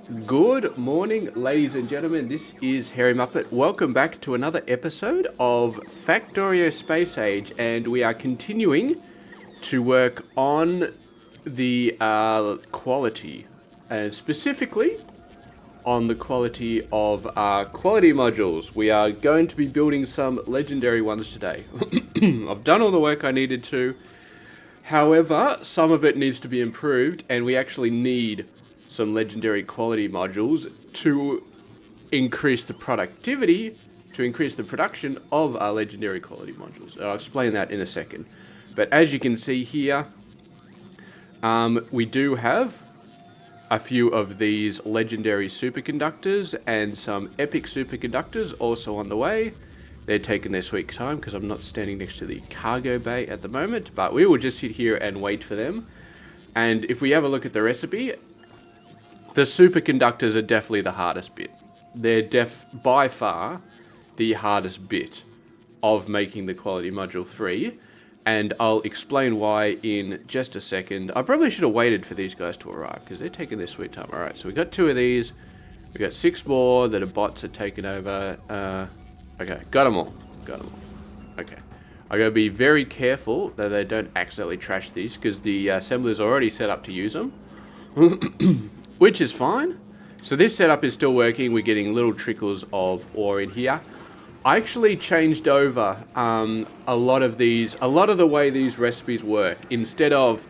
Good morning, ladies and gentlemen. This is Hairymuppet. Welcome back to another episode of Factorio Space Age, and we are continuing to work on the quality, and specifically on the quality of our quality modules. We are going to be building some legendary ones today. I've done all the work I needed to. However, some of it needs to be improved, and we actually need some legendary quality modules to increase the productivity, to increase the production of our legendary quality modules. I'll explain that in a second. But as you can see here, we do have a few of these legendary superconductors and some epic superconductors also on the way. They're taking their sweet time because I'm not standing next to the cargo bay at the moment, but we will just sit here and wait for them. And if we have a look at the recipe, the superconductors are definitely the hardest bit. They're by far the hardest bit of making the quality module 3, and I'll explain why in just a second. I probably should have waited for these guys to arrive because they're taking their sweet time. Alright, so we got 2 of these. We got 6 more that are bots are taking over. Okay, got them all. Okay. I gotta be very careful that they don't accidentally trash these because the assembler's already set up to use them. Which is fine. So this setup is still working. We're getting little trickles of ore in here. I actually changed over a lot of the way these recipes work. Instead of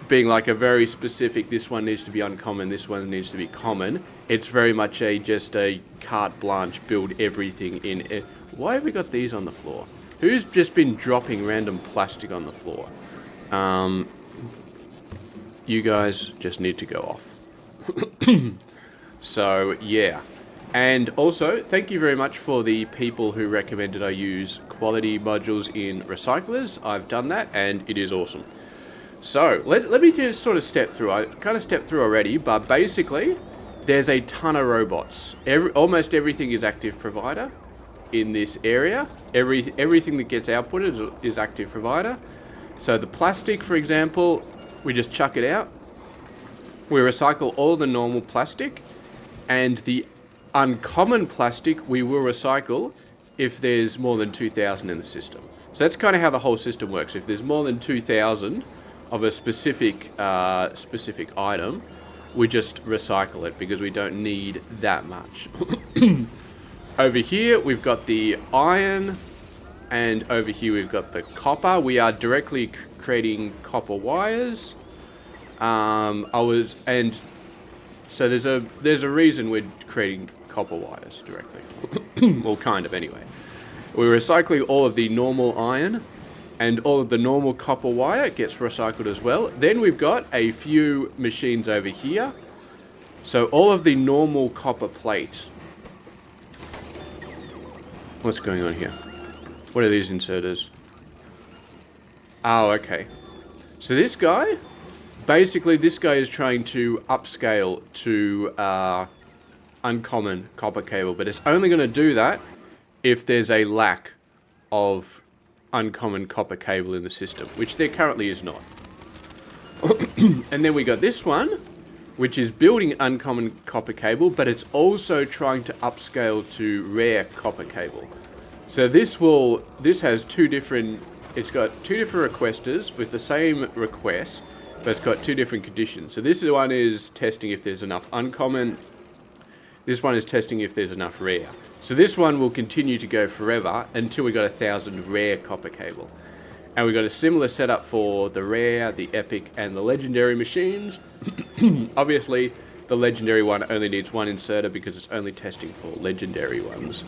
being like a very specific, this one needs to be uncommon, this one needs to be common, it's very much just a carte blanche, build everything in it. Why have we got these on the floor? Who's just been dropping random plastic on the floor? You guys just need to go off. So yeah, and also thank you very much for the people who recommended I use quality modules in recyclers. I've done that and it is awesome. So let me just sort of step through. I kind of stepped through already, but basically there's a ton of robots. Almost everything is active provider in this area. Everything that gets outputted is active provider. So the plastic, for example, we just chuck it out. We recycle all the normal plastic, and the uncommon plastic we will recycle if there's more than 2,000 in the system. So that's kind of how the whole system works. If there's more than 2,000 of a specific item, we just recycle it because we don't need that much. Over here we've got the iron, and over here we've got the copper. We are directly creating copper wires. So there's a reason we're creating copper wires directly. Well, kind of anyway. We're recycling all of the normal iron, and all of the normal copper wire gets recycled as well. Then we've got a few machines over here. So all of the normal copper plate. What's going on here? What are these inserters? Oh, okay. So this guy... Basically, this guy is trying to upscale to uncommon copper cable, but it's only going to do that if there's a lack of uncommon copper cable in the system, which there currently is not. And then we got this one, which is building uncommon copper cable, but it's also trying to upscale to rare copper cable. So this has it's got 2 different requesters with the same request, but it's got 2 different conditions. So this one is testing if there's enough uncommon. This one is testing if there's enough rare. So this one will continue to go forever until we got 1,000 rare copper cable. And we got a similar setup for the rare, the epic, and the legendary machines. Obviously, the legendary one only needs 1 inserter because it's only testing for legendary ones.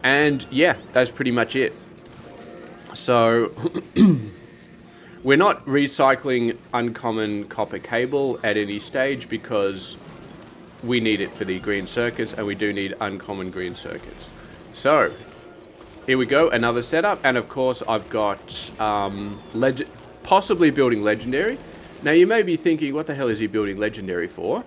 And yeah, that's pretty much it. So... We're not recycling uncommon copper cable at any stage because we need it for the green circuits, and we do need uncommon green circuits. So, here we go, another setup, and of course I've got possibly building legendary. Now you may be thinking, what the hell is he building legendary for?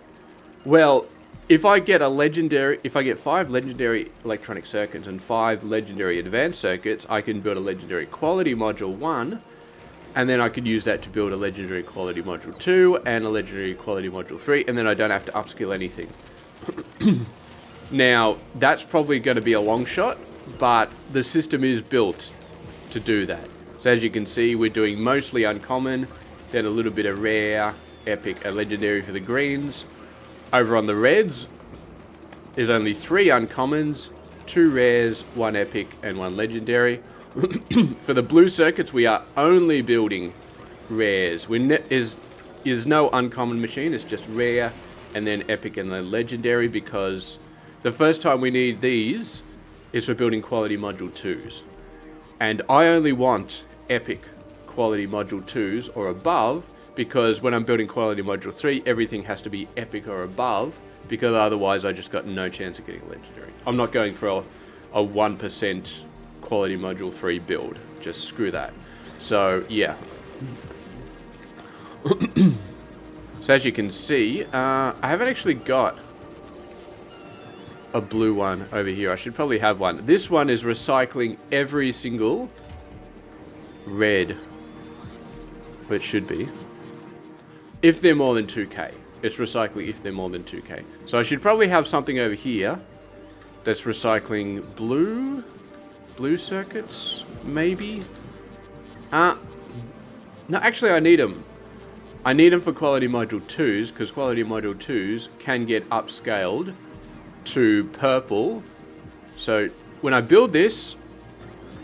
Well, if I get 5 legendary electronic circuits and 5 legendary advanced circuits, I can build a legendary quality module 1, And then I could use that to build a legendary quality module 2 and a legendary quality module 3, and then I don't have to upskill anything. Now, that's probably going to be a long shot, but the system is built to do that. So as you can see, we're doing mostly uncommon, then a little bit of rare, epic, and legendary for the greens. Over on the reds, there's only 3 uncommons, 2 rares, 1 epic, and 1 legendary. For the blue circuits, we are only building rares. Is no uncommon machine, it's just rare, and then epic and then legendary, because the first time we need these is for building quality module 2s. And I only want epic quality module 2s or above, because when I'm building quality module 3, everything has to be epic or above, because otherwise I just got no chance of getting legendary. I'm not going for a 1% quality module 3 build. Just screw that. So, yeah. So as you can see, I haven't actually got a blue one over here. I should probably have one. This one is recycling every single red. But it should be. If they're more than 2k. It's recycling if they're more than 2k. So I should probably have something over here that's recycling blue circuits, maybe? No, actually I need them. I need them for quality module 2s, because quality module 2s can get upscaled to purple. So when I build this,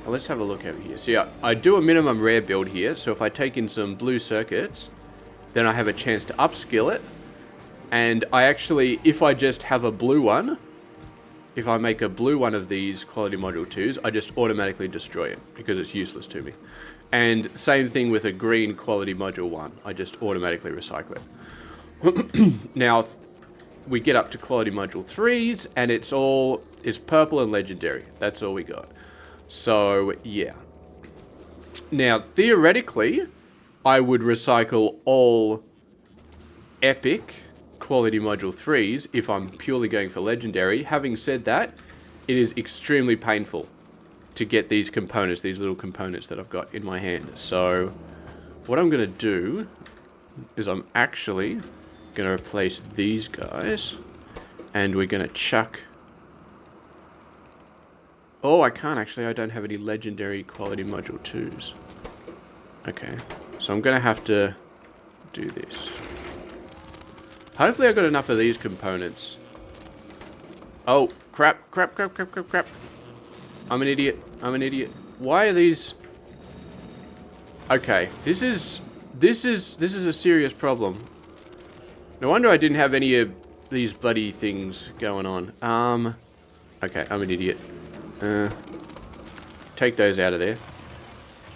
well, let's have a look over here. So yeah, I do a minimum rare build here. So if I take in some blue circuits, then I have a chance to upskill it. And I actually, if I just have a blue one, if I make a blue one of these quality module 2s, I just automatically destroy it because it's useless to me. And same thing with a green quality module 1. I just automatically recycle it. Now, we get up to quality module 3s, and it's purple and legendary. That's all we got. So, yeah. Now, theoretically, I would recycle all epic quality module 3s if I'm purely going for legendary. Having said that, it is extremely painful to get these components, these little components that I've got in my hand. So what I'm going to do is I'm actually going to replace these guys, and we're going to chuck... Oh, I can't actually. I don't have any legendary quality module 2s. Okay, so I'm going to have to do this. Hopefully I got enough of these components. Oh, crap. I'm an idiot. Why are these... Okay, this is a serious problem. No wonder I didn't have any of these bloody things going on. Okay, I'm an idiot. Take those out of there.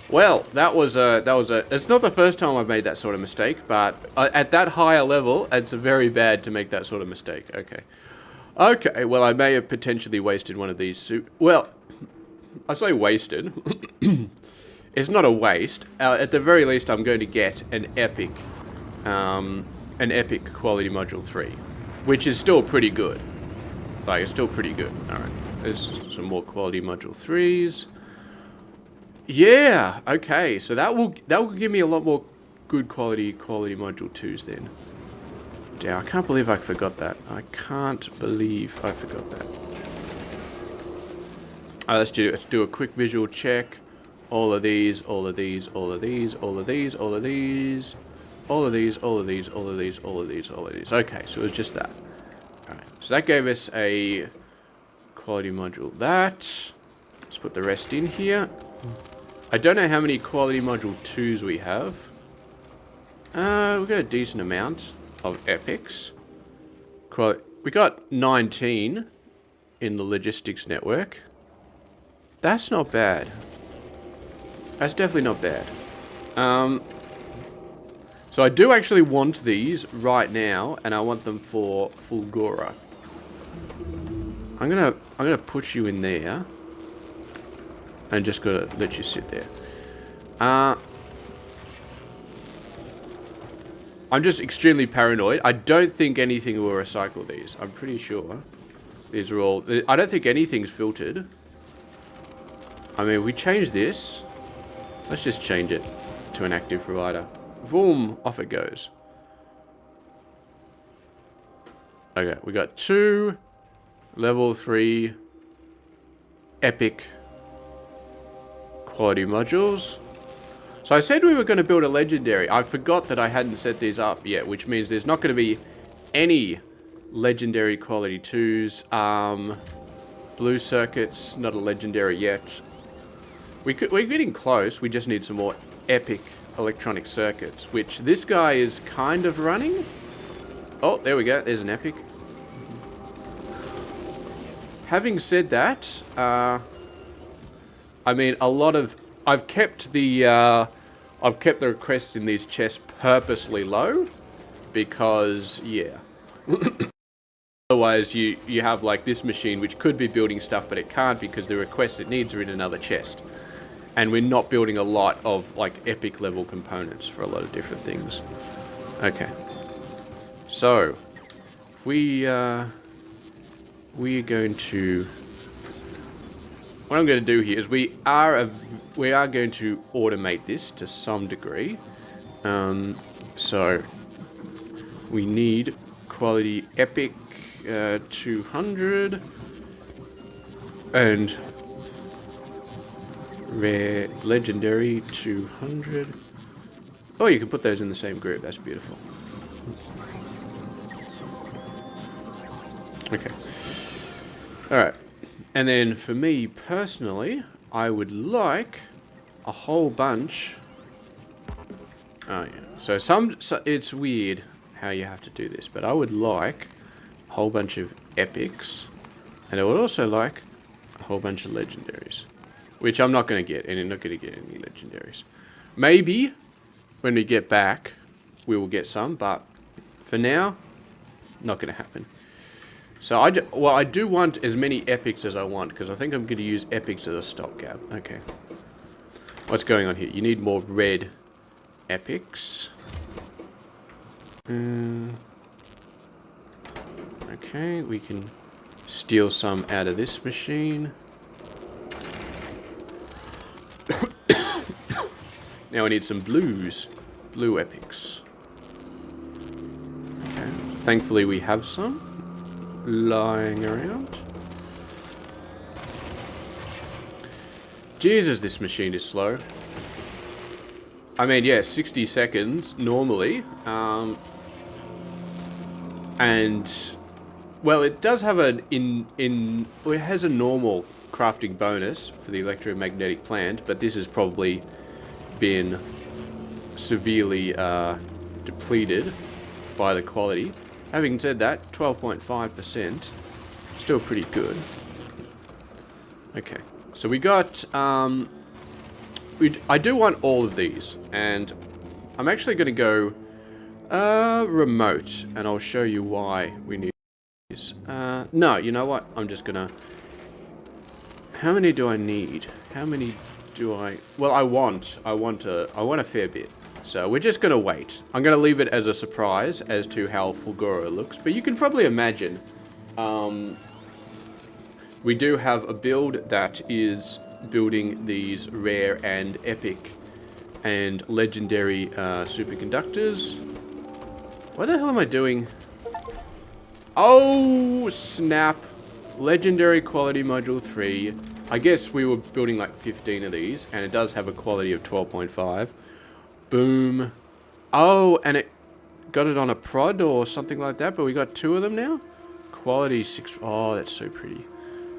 Well, that was a... It's not the first time I've made that sort of mistake, but at that higher level, it's very bad to make that sort of mistake. Okay, well, I may have potentially wasted one of these Well, I say wasted. It's not a waste. At the very least, I'm going to get an epic quality module 3, which is still pretty good. Like, it's still pretty good. Alright, there's some more quality module 3s. Yeah, okay, so that will give me a lot more good quality module 2s then. Damn, I can't believe I forgot that. I can't believe I forgot that. Let's do a quick visual check. All of these. Okay, so it was just that. Alright, so that gave us a quality module that. Let's put the rest in here. I don't know how many quality module 2s we have. We've got a decent amount of epics. We got 19 in the logistics network. That's not bad. That's definitely not bad. So I do actually want these right now, and I want them for Fulgora. I'm gonna put you in there, and just gotta let you sit there. I'm just extremely paranoid. I don't think anything will recycle these. I'm pretty sure these are all... I don't think anything's filtered. I mean, we changed this. Let's just change it to an active provider. Boom, off it goes. Okay, we got 2 level 3 epic quality modules. So I said we were going to build a legendary. I forgot that I hadn't set these up yet, which means there's not going to be any legendary quality 2s. Blue circuits, not a legendary yet. We're getting close. We just need some more epic electronic circuits, which this guy is kind of running. Oh, there we go. There's an epic. Having said that, I mean, I've kept the requests in these chests purposely low because, yeah. Otherwise, you have like this machine which could be building stuff, but it can't because the requests it needs are in another chest. And we're not building a lot of like epic level components for a lot of different things. Okay. So, we're going to... What I'm going to do here is we are going to automate this to some degree. So, we need quality epic 200 and rare legendary 200. Oh, you can put those in the same group. That's beautiful. Okay. Alright. And then for me personally, I would like a whole bunch. Oh yeah. So it's weird how you have to do this, but I would like a whole bunch of epics, and I would also like a whole bunch of legendaries, which I'm not going to get, and I'm not going to get any legendaries. Maybe when we get back, we will get some, but for now, not going to happen. So I do want as many epics as I want, because I think I'm going to use epics as a stopgap. Okay. What's going on here? You need more red epics. Okay, we can steal some out of this machine. Now we need some blues. Blue epics. Okay. Thankfully we have some lying around. Jesus, this machine is slow. I mean, yeah, 60 seconds normally. And well, it does have it has a normal crafting bonus for the electromagnetic plant, but this has probably been severely depleted by the quality. Having said that, 12.5%, still pretty good. Okay, so we got, I do want all of these, and I'm actually going to go remote, and I'll show you why we need these. No, you know what? I'm just gonna... How many do I need? How many do I... Well, I want a fair bit. So we're just gonna wait. I'm gonna leave it as a surprise as to how Fulgora looks, but you can probably imagine. We do have a build that is building these rare and epic and legendary superconductors. What the hell am I doing? Oh, snap. Legendary quality module 3. I guess we were building like 15 of these, and it does have a quality of 12.5. Boom. Oh, and it got it on a prod or something like that, but we got 2 of them now? Quality 6. Oh, that's so pretty.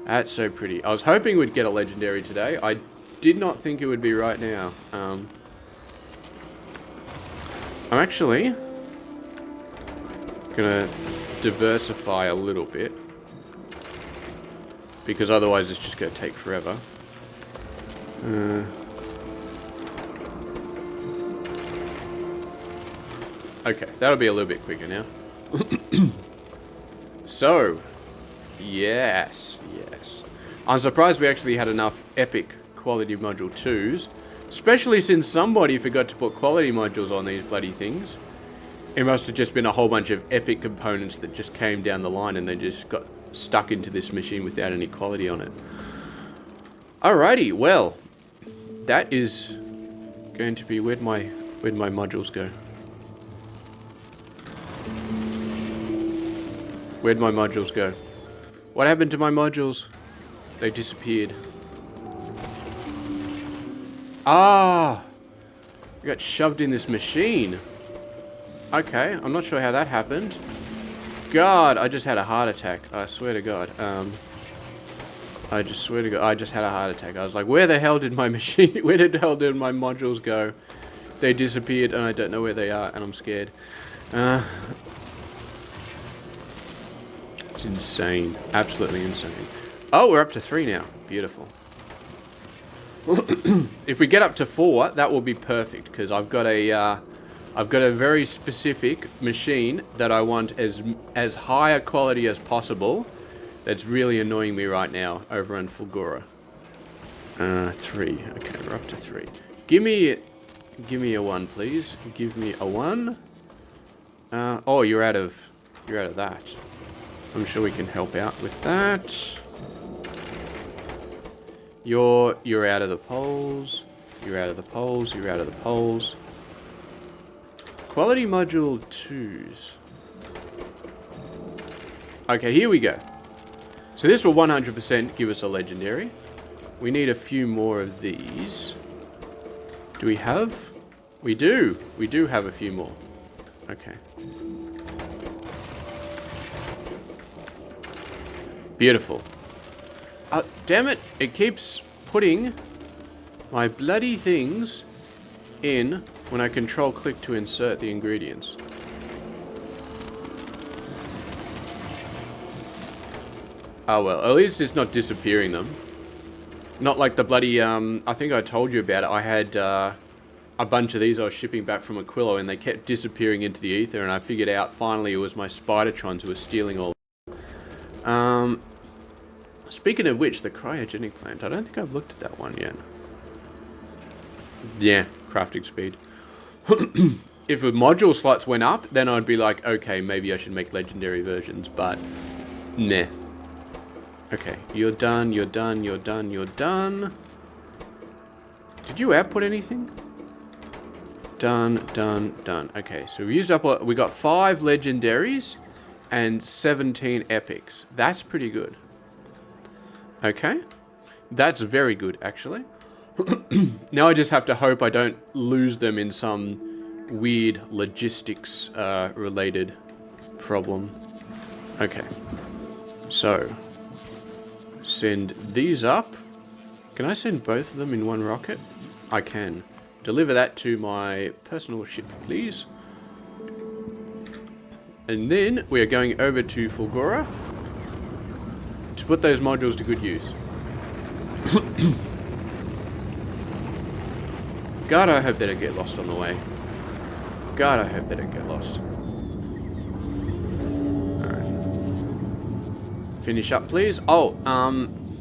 That's so pretty. I was hoping we'd get a legendary today. I did not think it would be right now. I'm actually gonna diversify a little bit, because otherwise it's just gonna take forever. Okay, that'll be a little bit quicker now. So, yes. I'm surprised we actually had enough epic quality module 2s, especially since somebody forgot to put quality modules on these bloody things. It must have just been a whole bunch of epic components that just came down the line and they just got stuck into this machine without any quality on it. Alrighty, well, that is going to be... Where'd my modules go? Where'd my modules go? What happened to my modules? They disappeared. Ah! I got shoved in this machine. Okay, I'm not sure how that happened. God, I just had a heart attack. I swear to God. I just swear to God, I just had a heart attack. I was like, where the hell did my machine... Where the hell did my modules go? They disappeared and I don't know where they are and I'm scared. It's insane. Absolutely insane. Oh, we're up to 3 now. Beautiful. If we get up to 4, that will be perfect because I've got a very specific machine that I want as high a quality as possible. That's really annoying me right now over on Fulgora. 3. Okay, we're up to 3. Give me a 1, please. Give me a 1. Oh, you're out of that. I'm sure we can help out with that. You're out of the poles. You're out of the poles. You're out of the poles. Quality module 2s. Okay, here we go. So this will 100% give us a legendary. We need a few more of these. Do we have? We do. We do have a few more. Okay. Beautiful. Damn it. It keeps putting my bloody things in when I control click to insert the ingredients. Oh well, at least it's not disappearing them. Not like the bloody, I think I told you about it. I had a bunch of these I was shipping back from Aquilo and they kept disappearing into the ether and I figured out finally it was my Spidertrons who were stealing all. Speaking of which, the cryogenic plant, I don't think I've looked at that one yet. Yeah, crafting speed. If the module slots went up, then I'd be like, okay, maybe I should make legendary versions, but nah. Okay, you're done, you're done, you're done, you're done. Did you output anything? Done, done, done. Okay, so we used up, we got 5 legendaries and 17 epics. That's pretty good. Okay, that's very good, actually. Now I just have to hope I don't lose them in some weird logistics related problem. Okay, so send these up. Can I send both of them in one rocket? I can. Deliver that to my personal ship, please. And then we are going over to Fulgora to put those modules to good use. God, I hope they don't get lost on the way. God, I hope they don't get lost. Alright. Finish up, please. Oh,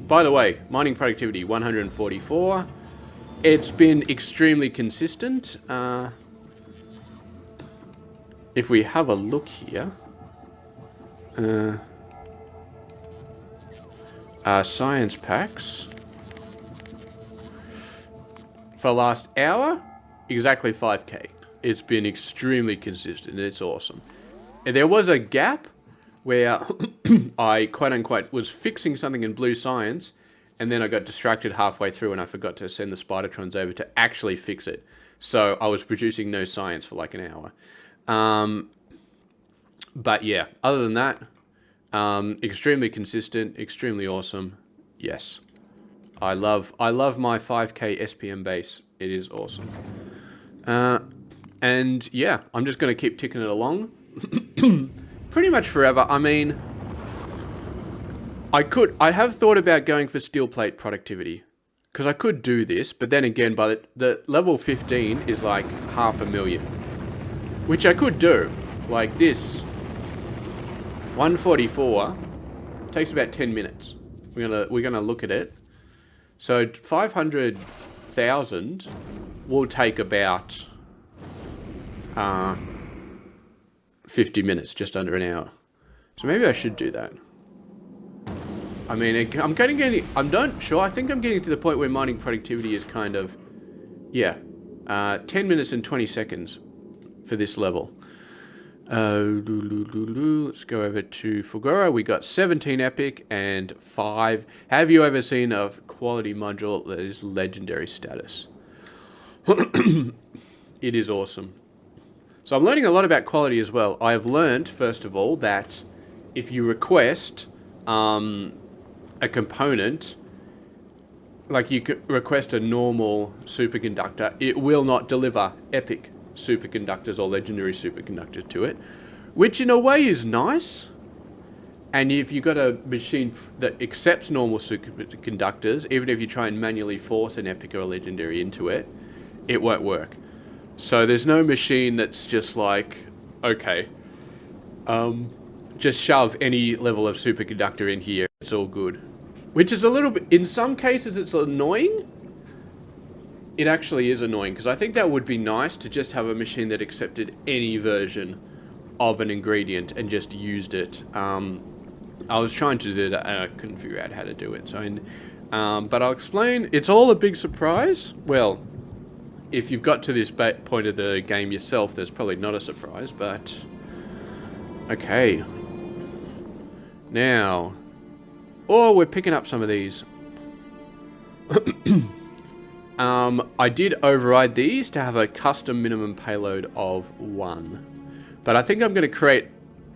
by the way, mining productivity, 144. It's been extremely consistent. If we have a look here... science packs. For the last hour, exactly 5k. It's been extremely consistent. It's awesome. And there was a gap where I, quote-unquote, was fixing something in blue science, and then I got distracted halfway through and I forgot to send the Spidertrons over to actually fix it. So I was producing no science for like an hour. But yeah, other than that, extremely consistent, extremely awesome. Yes. I love my 5k SPM base. It is awesome. And yeah, I'm just going to keep ticking it along. Pretty much forever. I mean, I have thought about going for steel plate productivity. Because I could do this, but then again, by the level 15 is like 500,000. Which I could do. Like this. 144 takes about 10 minutes. We're gonna look at it. So 500,000 will take about 50 minutes, just under an hour. So maybe I should do that. I mean, I'm not sure. I think I'm getting to the point where mining productivity is kind of, yeah, 10 minutes and 20 seconds for this level. Let's go over to Fulgora. We got 17 epic and 5. Have you ever seen a quality module that is legendary status? It is awesome. So I'm learning a lot about quality as well. I have learned, first of all, that if you request a component, like you could request a normal superconductor, it will not deliver epic superconductors or legendary superconductors to it, which in a way is nice. And if you've got a machine that accepts normal superconductors, even if you try and manually force an epic or a legendary into it, it won't work. So there's no machine that's just like, okay, just shove any level of superconductor in here, it's all good. Which is a little bit, in some cases it's annoying. It actually is annoying, because I think that would be nice to just have a machine that accepted any version of an ingredient and just used it. I was trying to do that and I couldn't figure out how to do it. So, but I'll explain. It's all a big surprise. Well, if you've got to this point of the game yourself, there's probably not a surprise, but... Okay. Now... Oh, we're picking up some of these. I did override these to have a custom minimum payload of 1. But I think I'm going to create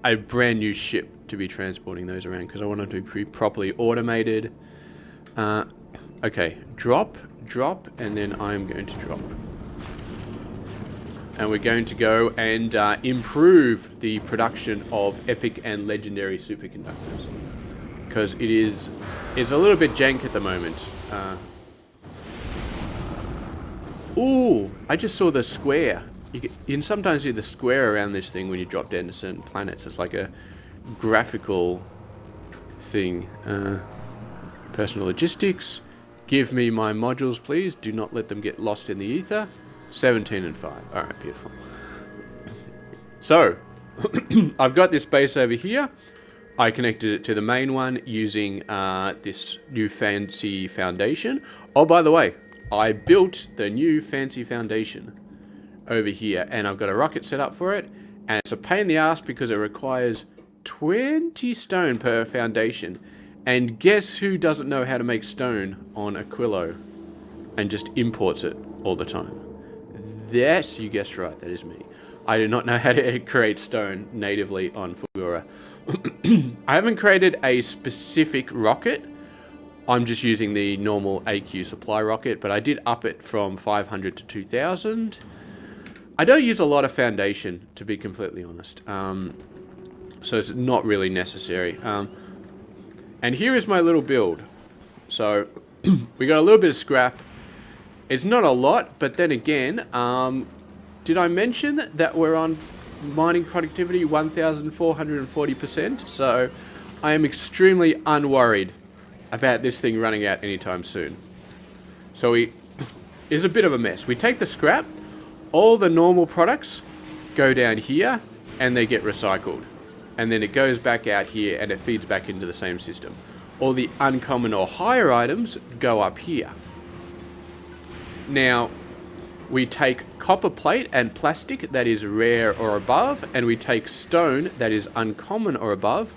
a brand new ship to be transporting those around, because I want them to be properly automated. Okay, drop, and then I'm going to drop. And we're going to go and improve the production of epic and legendary superconductors, because it's a little bit jank at the moment. Ooh, I just saw the square. You can sometimes see the square around this thing when you drop down to certain planets. It's like a graphical thing. Personal logistics. Give me my modules, please. Do not let them get lost in the ether. 17 and 5. Alright, beautiful. So, I've got this base over here. I connected it to the main one using this new fancy foundation. Oh, by the way, I built the new fancy foundation over here, and I've got a rocket set up for it, and it's a pain in the ass because it requires 20 stone per foundation. And guess who doesn't know how to make stone on Aquilo and just imports it all the time? Yes, you guessed right, that is me. I do not know how to create stone natively on Fulgora. I haven't created a specific rocket. I'm just using the normal AQ supply rocket, but I did up it from 500 to 2000. I don't use a lot of foundation, to be completely honest. So it's not really necessary. And here is my little build. So we got a little bit of scrap. It's not a lot, but then again, did I mention that we're on mining productivity 1,440%? So I am extremely unworried about this thing running out anytime soon. So it's a bit of a mess. We take the scrap, all the normal products go down here and they get recycled. And then it goes back out here and it feeds back into the same system. All the uncommon or higher items go up here. Now, we take copper plate and plastic that is rare or above, and we take stone that is uncommon or above,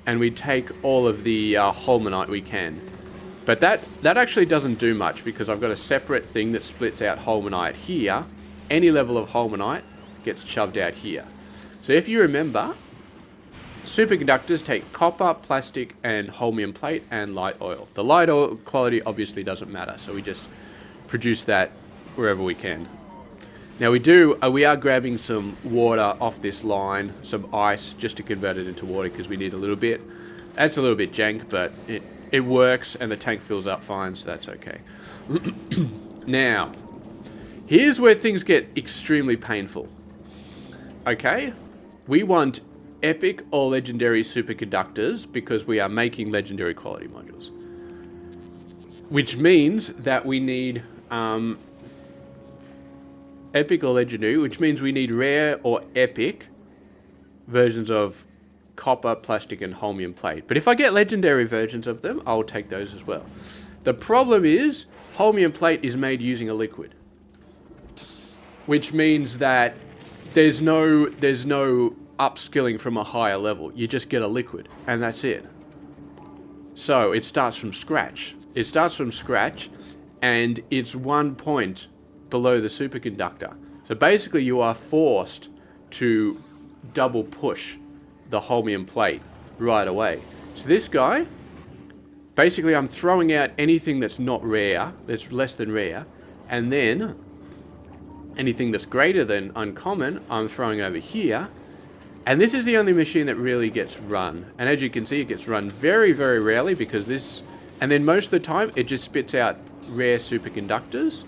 and we take all of the holmanite we can. But that actually doesn't do much, because I've got a separate thing that splits out holmanite here. Any level of holmanite gets shoved out here. So if you remember, superconductors take copper, plastic, and holmium plate and light oil. The light oil quality obviously doesn't matter, so we just produce that wherever we can. Now we are grabbing some water off this line, some ice, just to convert it into water, because we need a little bit. That's a little bit jank, but it works and the tank fills up fine, so that's okay. Now, here's where things get extremely painful. Okay, we want epic or legendary superconductors because we are making legendary quality modules. Which means that we need epic or legendary, which means we need rare or epic versions of copper, plastic, and holmium plate. But if I get legendary versions of them, I'll take those as well. The problem is, holmium plate is made using a liquid. which means that there's no upskilling from a higher level. You just get a liquid, and that's it. So it starts from scratch. It starts from scratch, and it's 1 point below the superconductor. So basically, you are forced to double push the holmium plate right away. So this guy, basically, I'm throwing out anything that's not rare, that's less than rare, and then anything that's greater than uncommon, I'm throwing over here. And this is the only machine that really gets run. And as you can see, it gets run very, very rarely because this... And then most of the time, it just spits out rare superconductors.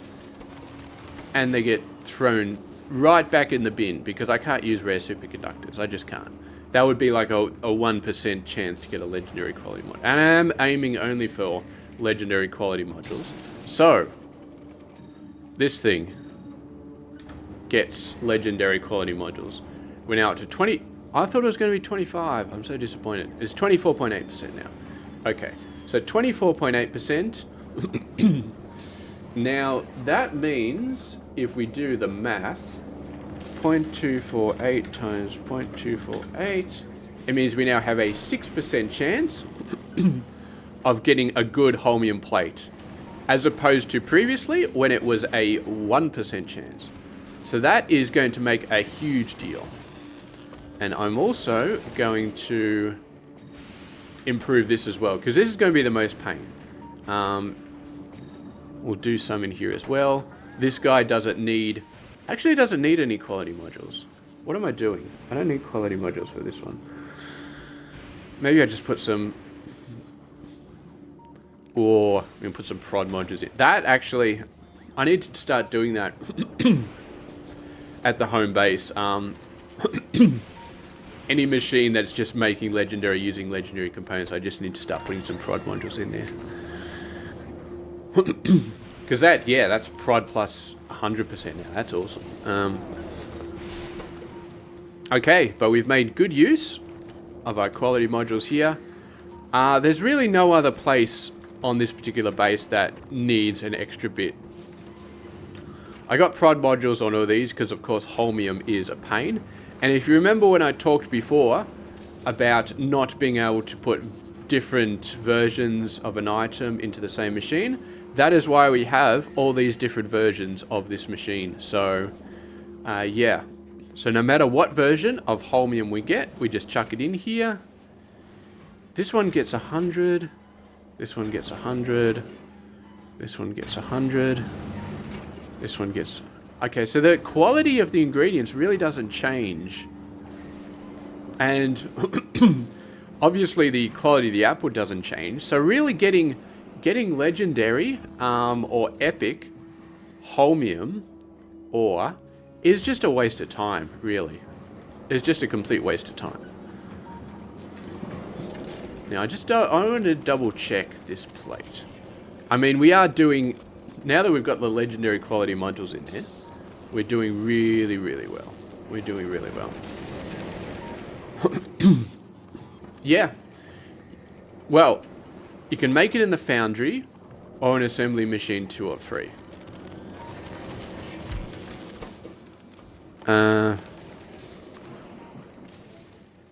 And they get thrown right back in the bin because I can't use rare superconductors. I just can't. That would be like a 1% chance to get a legendary quality mod. And I am aiming only for legendary quality modules. So, this thing gets legendary quality modules. We're now up to 20... I thought it was going to be 25. I'm so disappointed. It's 24.8% now. Okay, so 24.8%. Now, that means, if we do the math, 0.248 times 0.248, it means we now have a 6% chance of getting a good holmium plate, as opposed to previously when it was a 1% chance. So that is going to make a huge deal. And I'm also going to improve this as well, because this is going to be the most pain. We'll do some in here as well. This guy doesn't need... Actually, it doesn't need any quality modules. What am I doing? I don't need quality modules for this one. Maybe I just put some... Or we can put some prod modules in. That actually... I need to start doing that at the home base. Any machine that's just making legendary using legendary components, I just need to start putting some prod modules in there. Because that, yeah, that's prod plus 100% now. That's awesome. Okay, but we've made good use of our quality modules here. There's really no other place on this particular base that needs an extra bit. I got prod modules on all these because, of course, holmium is a pain. And if you remember when I talked before about not being able to put different versions of an item into the same machine, that is why we have all these different versions of this machine. So, yeah. So no matter what version of holmium we get, we just chuck it in here. This one gets 100. This one gets 100. This one gets 100. This one gets... Okay, so the quality of the ingredients really doesn't change. And obviously the quality of the output doesn't change. So really getting legendary or epic holmium ore is just a waste of time, really. It's just a complete waste of time. Now, I want to double check this plate. I mean, we are doing... Now that we've got the legendary quality modules in there, we're doing really, really well. We're doing really well. Yeah. Well, you can make it in the foundry or an assembly machine 2 or 3.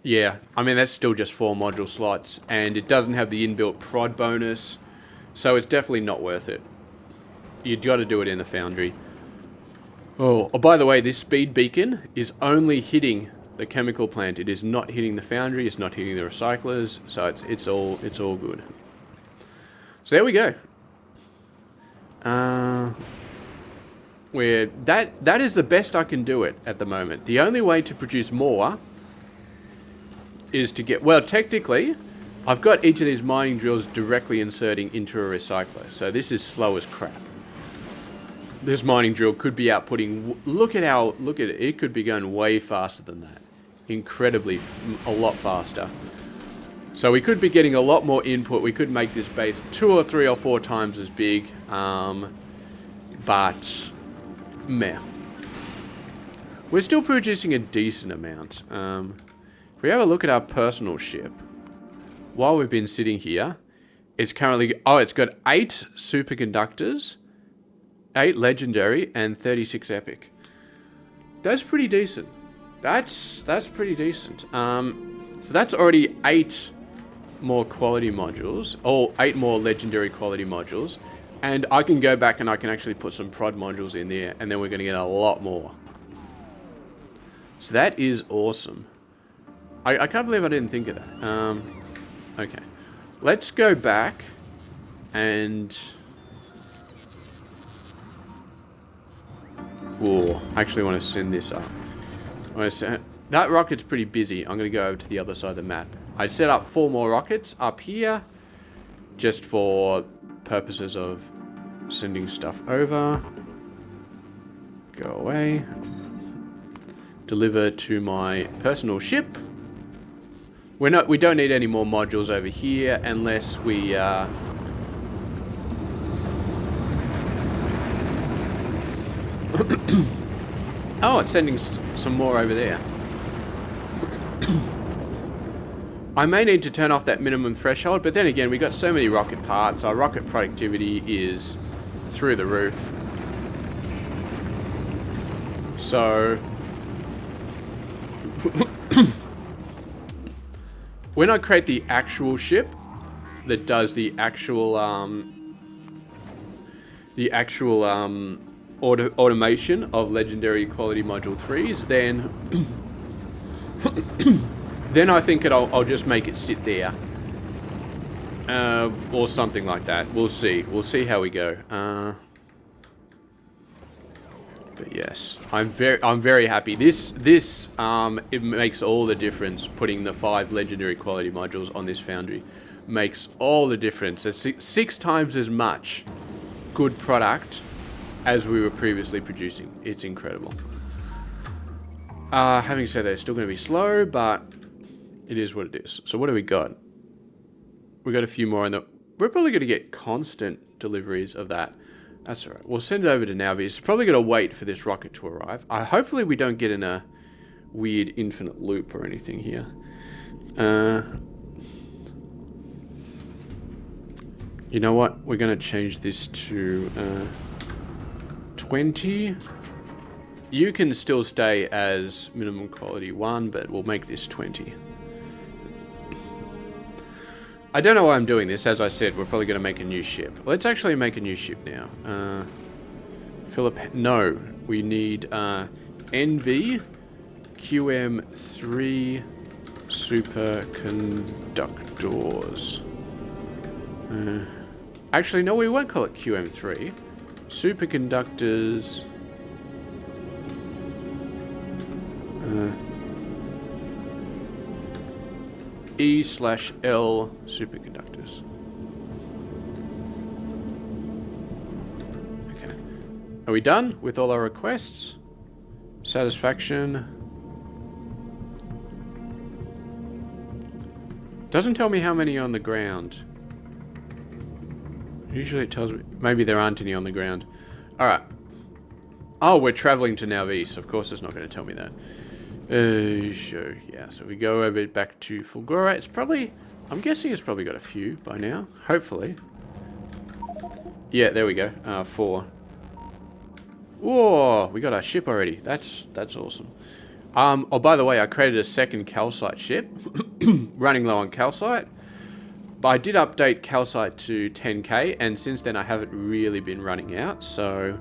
Yeah, I mean, that's still just 4 module slots, and it doesn't have the inbuilt prod bonus, so it's definitely not worth it. You've got to do it in the foundry. Oh, by the way, this speed beacon is only hitting the chemical plant. It is not hitting the foundry, it's not hitting the recyclers, so it's all good. So there we go. That is the best I can do it at the moment. The only way to produce more is to get... Well, technically, I've got each of these mining drills directly inserting into a recycler, so this is slow as crap. This mining drill could be outputting... Look at it. It could be going way faster than that. Incredibly, a lot faster. So we could be getting a lot more input. We could make this base 2 or 3 or 4 times as big. But... meh. We're still producing a decent amount. If we have a look at our personal ship, while we've been sitting here, it's currently... Oh, it's got 8 superconductors, 8 legendary, and 36 epic. That's pretty decent. That's pretty decent. So that's already 8 more quality modules, or 8 more legendary quality modules, and I can go back and I can actually put some prod modules in there, and then we're going to get a lot more. So that is awesome. I can't believe I didn't think of that. Okay, let's go back and... Whoa, I actually want to send this up. That rocket's pretty busy. I'm going to go over to the other side of the map. I set up 4 more rockets up here just for purposes of sending stuff over. Go away. Deliver to my personal ship. We don't need any more modules over here unless we oh, it's sending some more over there. I may need to turn off that minimum threshold, but then again, we got so many rocket parts. Our rocket productivity is through the roof. So when I create the actual ship that does the actual automation of legendary quality module 3s, then then I think I'll just make it sit there, or something like that. We'll see. We'll see how we go. But yes, I'm very happy. This it makes all the difference. Putting the 5 legendary quality modules on this foundry makes all the difference. It's 6 times as much good product as we were previously producing. It's incredible. Having said that, it's still going to be slow, but it is what it is. So what do we got? We got a few more in the... We're probably going to get constant deliveries of that. That's all right. We'll send it over to Navi. It's probably going to wait for this rocket to arrive. Hopefully we don't get in a weird infinite loop or anything here. You know what? We're going to change this to 20. You can still stay as minimum quality 1, but we'll make this 20. I don't know why I'm doing this. As I said, we're probably going to make a new ship. Let's actually make a new ship now. Philip, no. We need NV QM3 superconductors. Actually, no, we won't call it QM3. Superconductors... E/L superconductors. Okay. Are we done with all our requests? Satisfaction. Doesn't tell me how many on the ground. Usually it tells me... Maybe there aren't any on the ground. Alright. Oh, we're traveling to Navis. Of course it's not going to tell me that. Sure, yeah. So we go over back to Fulgora. It's probably... I'm guessing it's probably got a few by now. Hopefully. Yeah, there we go. 4. Whoa, we got our ship already. That's awesome. Oh, by the way, I created a second calcite ship. Running low on calcite. But I did update calcite to 10k, and since then I haven't really been running out, so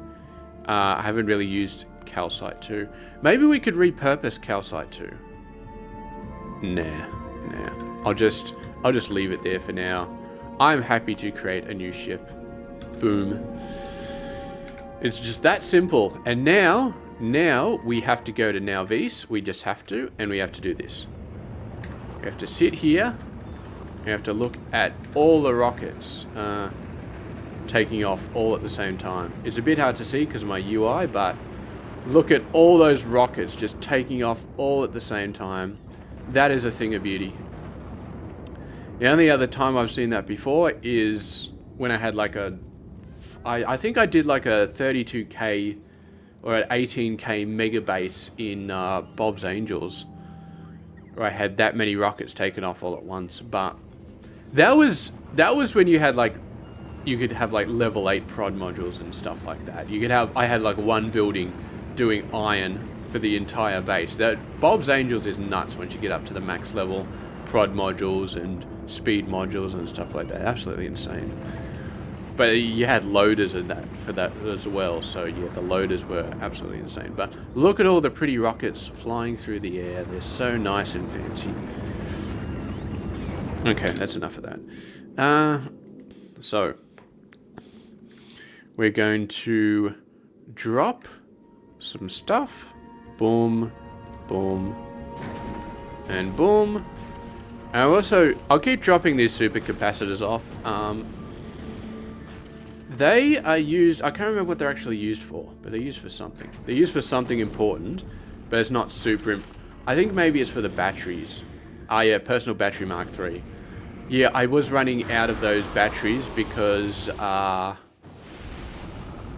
I haven't really used calcite 2. Maybe we could repurpose calcite 2. Nah. I'll just leave it there for now. I'm happy to create a new ship. Boom. It's just that simple. And now we have to go to Navis. We just have to, and we have to do this. We have to sit here. We have to look at all the rockets taking off all at the same time. It's a bit hard to see because of my UI, but look at all those rockets just taking off all at the same time. That is a thing of beauty. The only other time I've seen that before is when I had like a... I think I did like a 32k or an 18k Megabase in Bob's Angels, where I had that many rockets taken off all at once. But that was when you had like... You could have like level 8 prod modules and stuff like that. You could have... I had like one building doing iron for the entire base. That Bob's Angels is nuts once you get up to the max level prod modules and speed modules and stuff like that. Absolutely insane. But you had loaders in that for that as well, so yeah, the loaders were absolutely insane. But look at all the pretty rockets flying through the air. They're so nice and fancy. Okay, that's enough of that. So we're going to drop some stuff. Boom, boom, and boom. And I'll keep dropping these super capacitors off. They are used, I can't remember what they're actually used for, but they're used for something. They're used for something important, but it's not super, I think maybe it's for the batteries. Ah yeah, personal battery Mark III. Yeah, I was running out of those batteries because I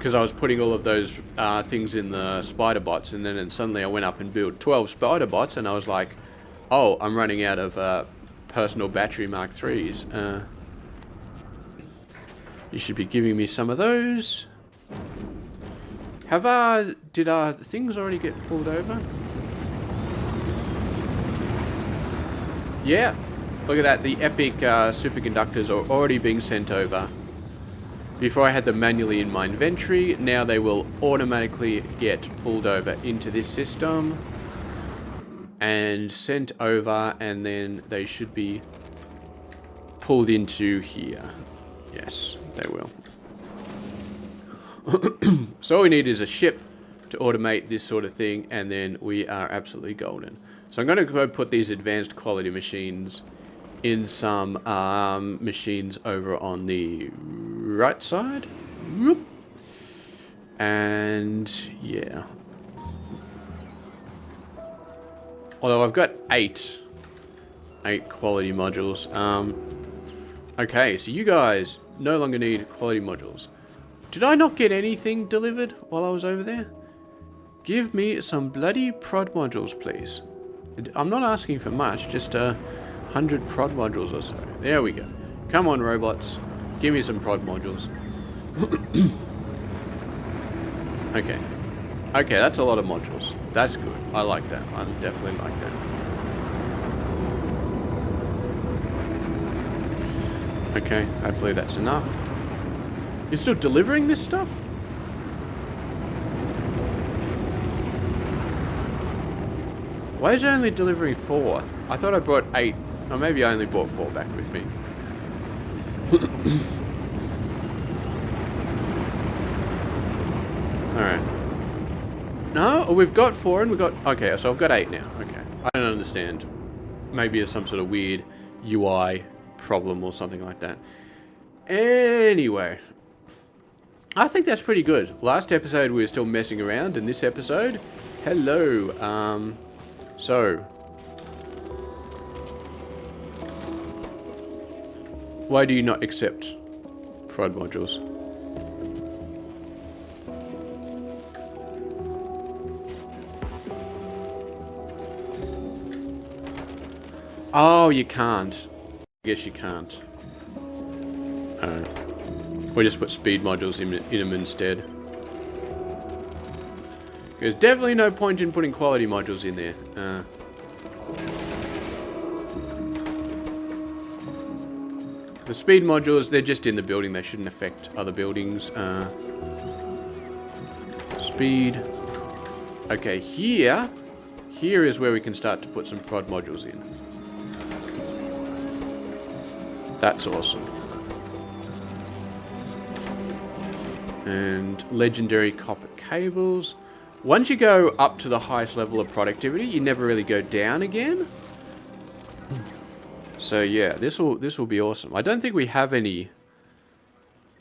was putting all of those things in the spider bots, and then suddenly I went up and built 12 spider bots, and I was like, oh, I'm running out of personal battery Mark III's. You should be giving me some of those. Did things already get pulled over? Yeah, look at that. The epic superconductors are already being sent over. Before I had them manually in my inventory, now they will automatically get pulled over into this system and sent over, and then they should be pulled into here. Yes, they will. So all we need is a ship to automate this sort of thing, and then we are absolutely golden. So I'm going to go put these advanced quality machines in some machines over on the right side. Whoop. And yeah. Although I've got eight quality modules. Okay, so you guys no longer need quality modules. Did I not get anything delivered while I was over there? Give me some bloody prod modules, please. I'm not asking for much, just 100 prod modules or so. There we go. Come on, robots. Give me some prod modules. Okay. Okay, that's a lot of modules. That's good. I like that. I definitely like that. Okay, hopefully that's enough. You're still delivering this stuff? Why is it only delivering 4? I thought I brought 8. Or maybe I only brought 4 back with me. Alright. No, we've got 4 and we've got... Okay, so I've got 8 now. Okay. I don't understand. Maybe it's some sort of weird UI problem or something like that. Anyway, I think that's pretty good. Last episode we were still messing around, and this episode, hello. So why do you not accept prod modules? Oh, you can't. I guess you can't. We just put speed modules in them instead. There's definitely no point in putting quality modules in there. The speed modules, they're just in the building. They shouldn't affect other buildings. Speed. Okay, here is where we can start to put some prod modules in. That's awesome. And legendary copper cables. Once you go up to the highest level of productivity, you never really go down again. So yeah, this will be awesome. I don't think we have any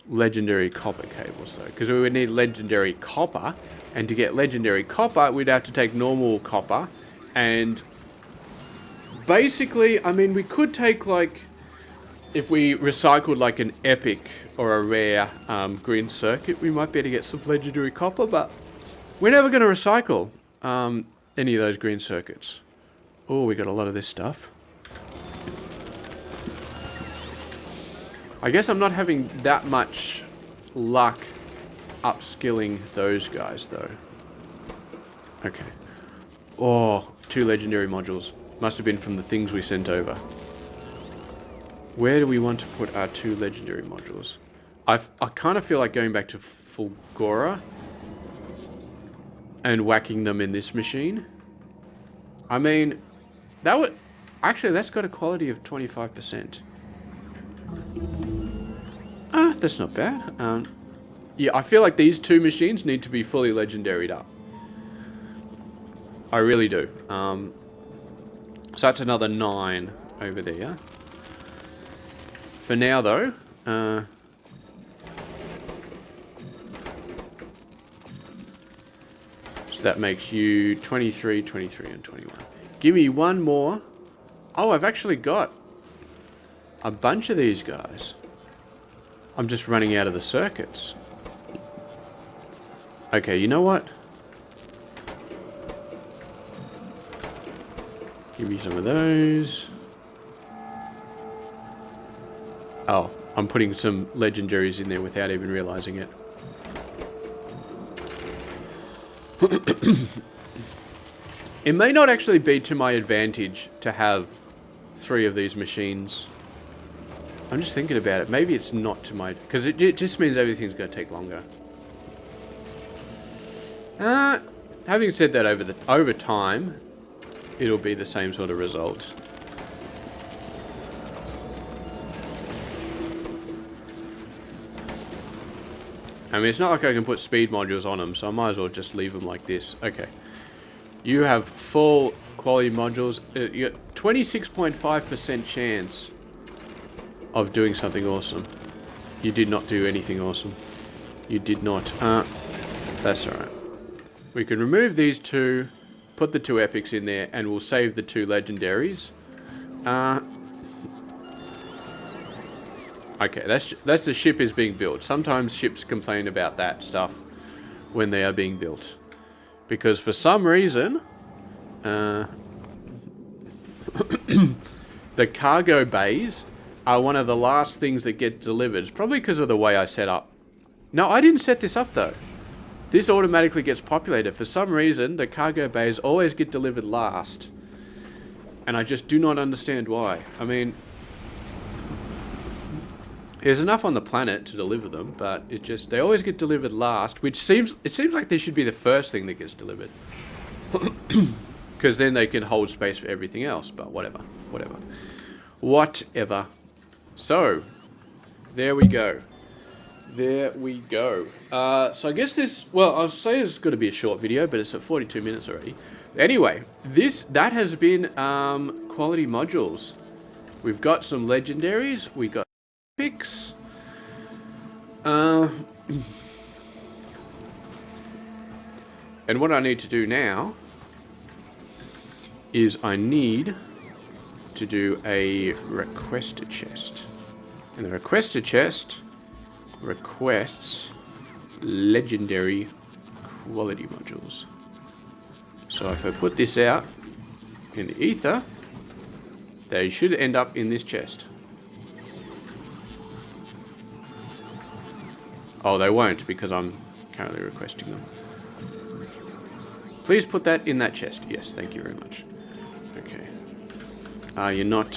legendary copper cables though, because we would need legendary copper, and to get legendary copper, we'd have to take normal copper, and basically, I mean, we could take like, if we recycled like an epic or a rare green circuit, we might be able to get some legendary copper, but we're never going to recycle any of those green circuits. Oh, we got a lot of this stuff. I guess I'm not having that much luck upskilling those guys, though. Okay. Oh, 2 legendary modules. Must have been from the things we sent over. Where do we want to put our 2 legendary modules? I kind of feel like going back to Fulgora and whacking them in this machine. I mean, that would... Actually, that's got a quality of 25%. That's not bad. Yeah, I feel like these 2 machines need to be fully legendaried up. I really do. So that's another 9 over there. For now, though, so that makes you 23, 23, and 21. Give me one more. Oh, I've actually got a bunch of these guys. I'm just running out of the circuits. Okay, you know what? Give me some of those. Oh, I'm putting some legendaries in there without even realizing it. It may not actually be to my advantage to have 3 of these machines. I'm just thinking about it. Maybe it's not to my... Because it just means everything's going to take longer. Having said that, over time, it'll be the same sort of result. I mean, it's not like I can put speed modules on them, so I might as well just leave them like this. Okay. You have full quality modules. You got 26.5% chance of doing something awesome. You did not do anything awesome. You did not. That's alright. We can remove these 2, put the 2 epics in there, and we'll save the 2 legendaries. Okay, that's the ship is being built. Sometimes ships complain about that stuff when they are being built. Because for some reason, the cargo bays are one of the last things that get delivered. It's probably because of the way I set up. No, I didn't set this up though. This automatically gets populated. For some reason, the cargo bays always get delivered last. And I just do not understand why. I mean... There's enough on the planet to deliver them, but it just... They always get delivered last, which seems... It seems like they should be the first thing that gets delivered. Because then they can hold space for everything else, but whatever. Whatever. So, there we go. There we go. So I guess this... Well, I'll say it's going to be a short video, but it's at 42 minutes already. Anyway, that has been quality modules. We've got some legendaries. We got... Picks. And what I need to do now is I need to do a requested chest. And the requested chest requests legendary quality modules. So if I put this out in the ether, they should end up in this chest. Oh, they won't because I'm currently requesting them. Please put that in that chest. Yes, thank you very much. Okay. You're not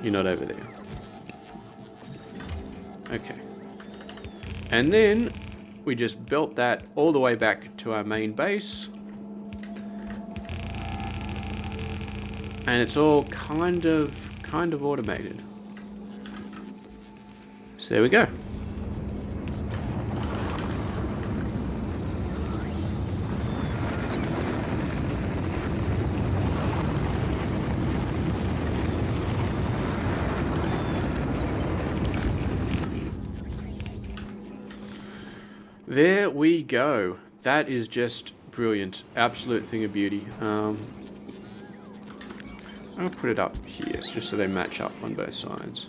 over there. Okay. And then we just built that all the way back to our main base. And it's all kind of automated. So there we go. There we go. That is just brilliant. Absolute thing of beauty. I'll put it up here just so they match up on both sides.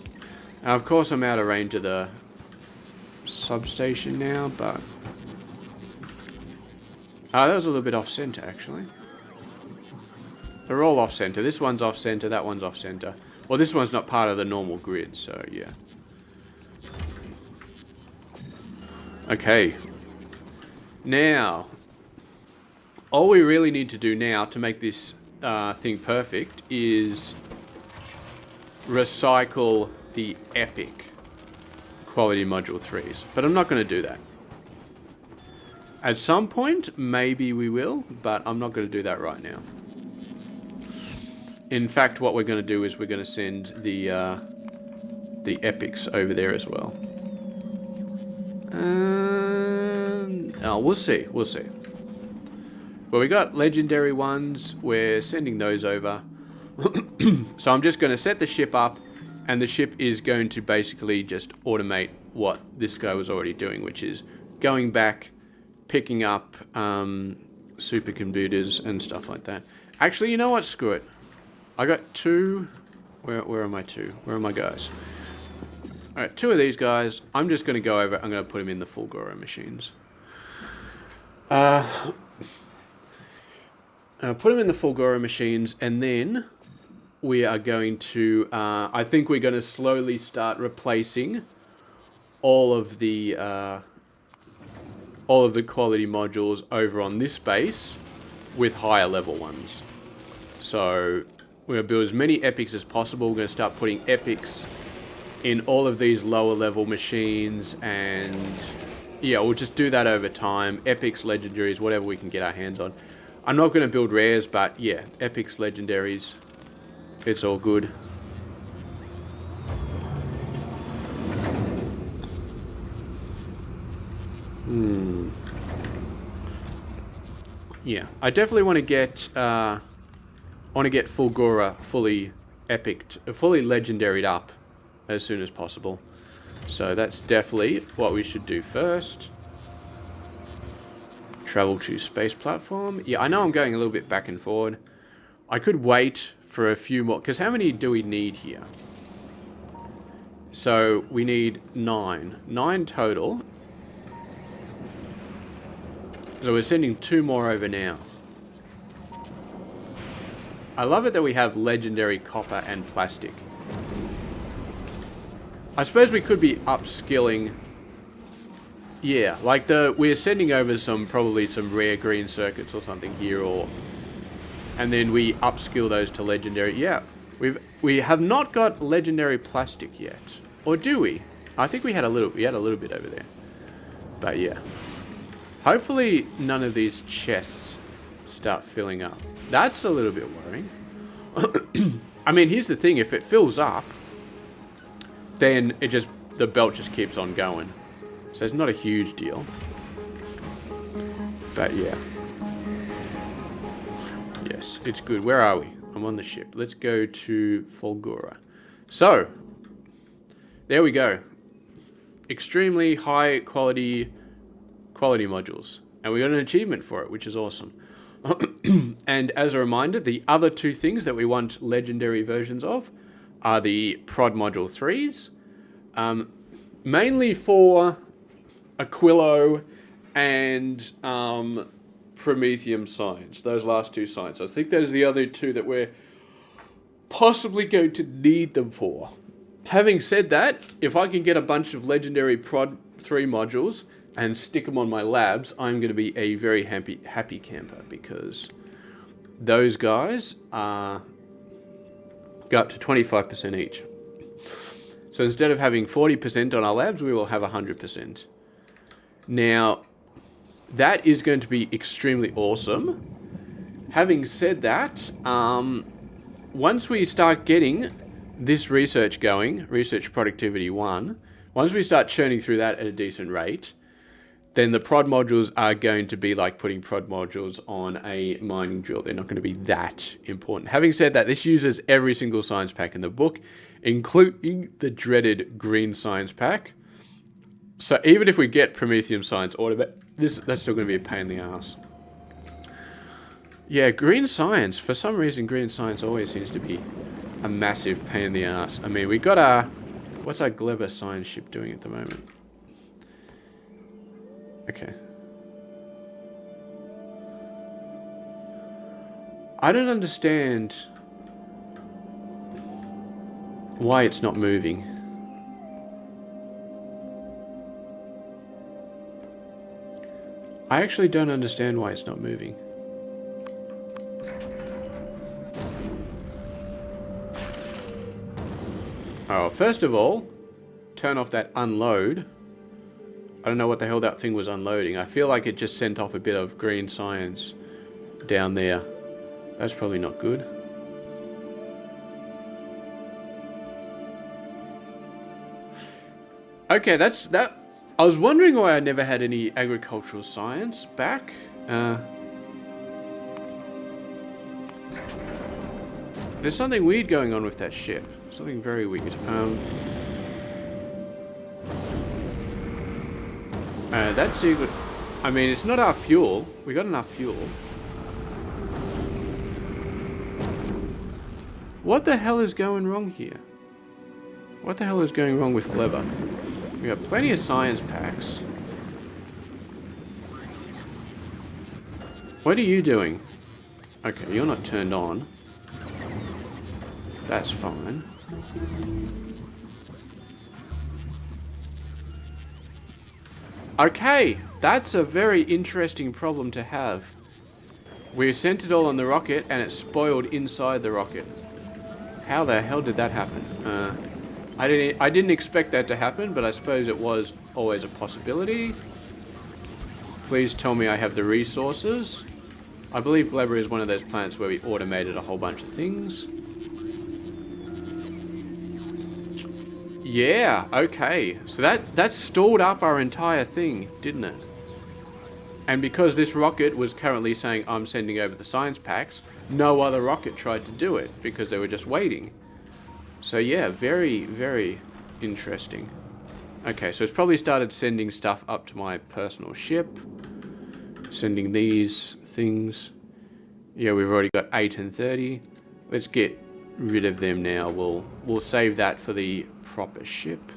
Now, of course, I'm out of range of the substation now, but... that was a little bit off-center, actually. They're all off-center. This one's off-center, that one's off-center. Well, this one's not part of the normal grid, so yeah. Okay. Now, All we really need to do now to make this thing perfect is recycle the epic quality module 3s. But I'm not going to do that. At some point, maybe we will, but I'm not going to do that right now. In fact, what we're going to do is we're going to send the epics over there as well. Oh, we'll see. We'll see. Well, we got legendary ones. We're sending those over. So I'm just going to set the ship up, and the ship is going to basically just automate what this guy was already doing, which is going back, picking up supercomputers and stuff like that. Actually, you know what? Screw it. I got two. Where are my two? Where are my guys? All right, two of these guys. I'm just going to go over. I'm going to put them in the Fulgora machines. Put them in the Fulgora machines, and then we are going to. I think we're going to slowly start replacing all of the quality modules over on this base with higher level ones. So we're going to build as many epics as possible. We're going to start putting epics in all of these lower level machines, and yeah, we'll just do that over time. Epics, legendaries, whatever we can get our hands on. I'm not going to build rares, but yeah, epics, legendaries, it's all good. Yeah, I definitely want to get Fulgora fully epic, fully legendaried up as soon as possible. So that's definitely what we should do first. Travel to space platform. Yeah, I know I'm going a little bit back and forward. I could wait for a few more, because how many do we need here? So we need 9. 9 total. So we're sending 2 more over now. I love it that we have legendary copper and plastic. I suppose we could be upskilling. Yeah, like we're sending over probably some rare green circuits or something here, and then we upskill those to legendary. Yeah, we have not got legendary plastic yet, or do we? I think we had a little bit over there, but yeah. Hopefully none of these chests start filling up. That's a little bit worrying. I mean, here's the thing: if it fills up, then the belt just keeps on going. So it's not a huge deal. But yeah. Yes, it's good. Where are we? I'm on the ship. Let's go to Fulgora. So, there we go. Extremely high quality modules. And we got an achievement for it, which is awesome. And as a reminder, the other 2 things that we want legendary versions of are the prod module 3s. Mainly for Aquilo and Promethium science. Those last 2 science. I think those are the other 2 that we're possibly going to need them for. Having said that, if I can get a bunch of legendary prod 3 modules and stick them on my labs, I'm going to be a very happy camper, because those guys go up to 25% each. So instead of having 40% on our labs, we will have 100%. Now, that is going to be extremely awesome. Having said that, once we start getting this research going, Research Productivity 1, once we start churning through that at a decent rate, then the prod modules are going to be like putting prod modules on a mining drill. They're not going to be that important. Having said that, this uses every single science pack in the book, including the dreaded green science pack. So even if we get Promethium science automate, that's still going to be a pain in the ass. Yeah, green science. For some reason, green science always seems to be a massive pain in the ass. I mean, we got what's our Gleba science ship doing at the moment? Okay. I don't understand why it's not moving. I actually don't understand why it's not moving. Oh, first of all, turn off that unload. I don't know what the hell that thing was unloading. I feel like it just sent off a bit of green science down there. That's probably not good. Okay, that's that. I was wondering why I never had any agricultural science back. There's something weird going on with that ship. Something very weird. That's a good. I mean, it's not our fuel. We got enough fuel. What the hell is going wrong here? What the hell is going wrong with Clever? We got plenty of science packs. What are you doing? Okay, you're not turned on. That's fine. Okay, that's a very interesting problem to have. We sent it all on the rocket and it spoiled inside the rocket. How the hell did that happen? I didn't expect that to happen, but I suppose it was always a possibility. Please tell me I have the resources. I believe Blebber is one of those planets where we automated a whole bunch of things. Yeah, okay. So that stalled up our entire thing, didn't it? And because this rocket was currently saying I'm sending over the science packs, no other rocket tried to do it because they were just waiting. So yeah, very, very interesting. Okay, so it's probably started sending stuff up to my personal ship. Sending these things. Yeah, we've already got 8 and 30. Let's get rid of them now. We'll save that for the proper ship.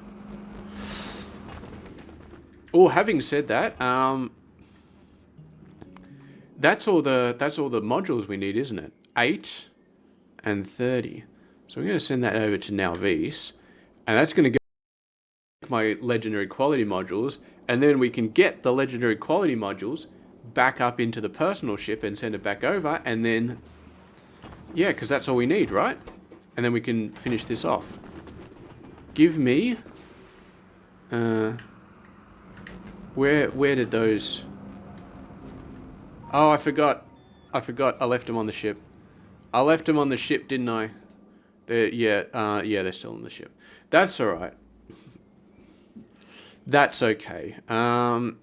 Oh, having said that, that's all the modules we need, isn't it? 8 and 30. So we're going to send that over to Nalvis, and that's going to go my legendary quality modules, and then we can get the legendary quality modules back up into the personal ship and send it back over, and then yeah, because that's all we need, right? And then we can finish this off. Give me where did those... Oh, I forgot I left them on the ship. I left them on the ship, didn't I? Yeah, they're still on the ship. That's all right. That's okay. So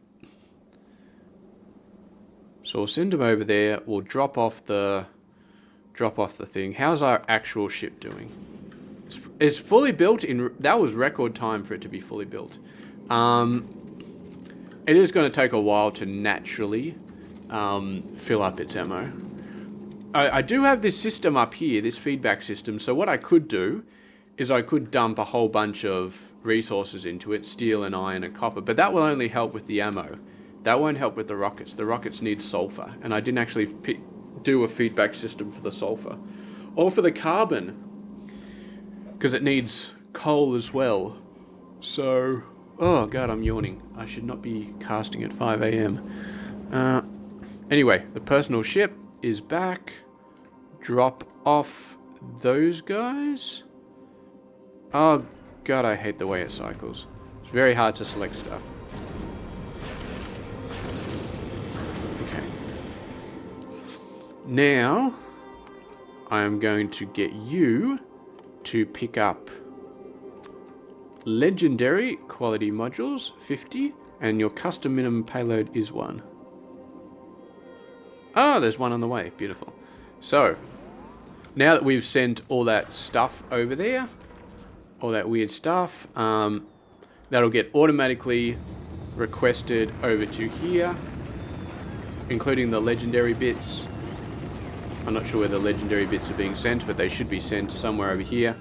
we'll send them over there. We'll drop off the thing. How's our actual ship doing? It's fully built in... That was record time for it to be fully built. It is going to take a while to naturally fill up its ammo. I do have this system up here, this feedback system, so what I could do is I could dump a whole bunch of resources into it, steel and iron and copper, but that will only help with the ammo. That won't help with the rockets. The rockets need sulfur, and I didn't actually do a feedback system for the sulfur. Or for the carbon, because it needs coal as well. So, oh god, I'm yawning. I should not be casting at 5 AM. Anyway, the personal ship is back. Drop off those guys. Oh god, I hate the way it cycles. It's very hard to select stuff. Okay. Now, I am going to get you to pick up legendary quality modules, 50, and your custom minimum payload is 1. Oh, there's one on the way. Beautiful. So, now that we've sent all that stuff over there, all that weird stuff, that'll get automatically requested over to here, including the legendary bits. I'm not sure where the legendary bits are being sent, but they should be sent somewhere over here.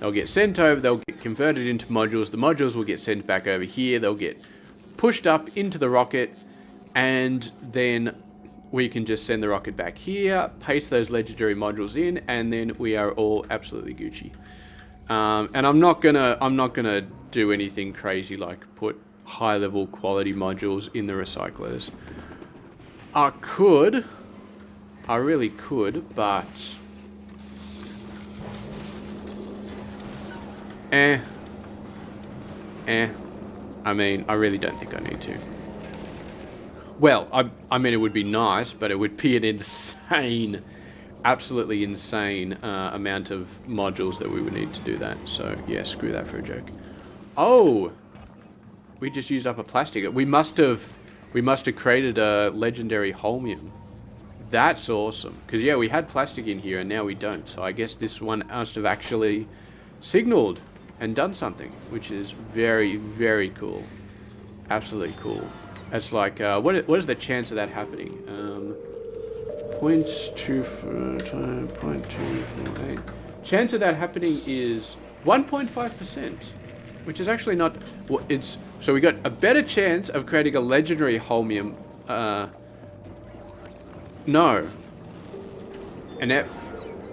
They'll get sent over, they'll get converted into modules. The modules will get sent back over here. They'll get pushed up into the rocket, and then we can just send the rocket back here, paste those legendary modules in, and then we are all absolutely Gucci. And I'm not gonna do anything crazy like put high-level quality modules in the recyclers. I really could, but Eh. I mean, I really don't think I need to. Well, I mean, it would be nice, but it would be an insane, absolutely insane amount of modules that we would need to do that. So, yeah, screw that for a joke. Oh! We just used up a plastic. We must have created a legendary holmium. That's awesome. Because, yeah, we had plastic in here and now we don't. So I guess this one must have actually signaled and done something, which is very, very cool. Absolutely cool. It's like, what is the chance of that happening? 0.248. Chance of that happening is 1.5%, which is actually not. Well, it's so we got a better chance of creating a legendary holmium. No. And that,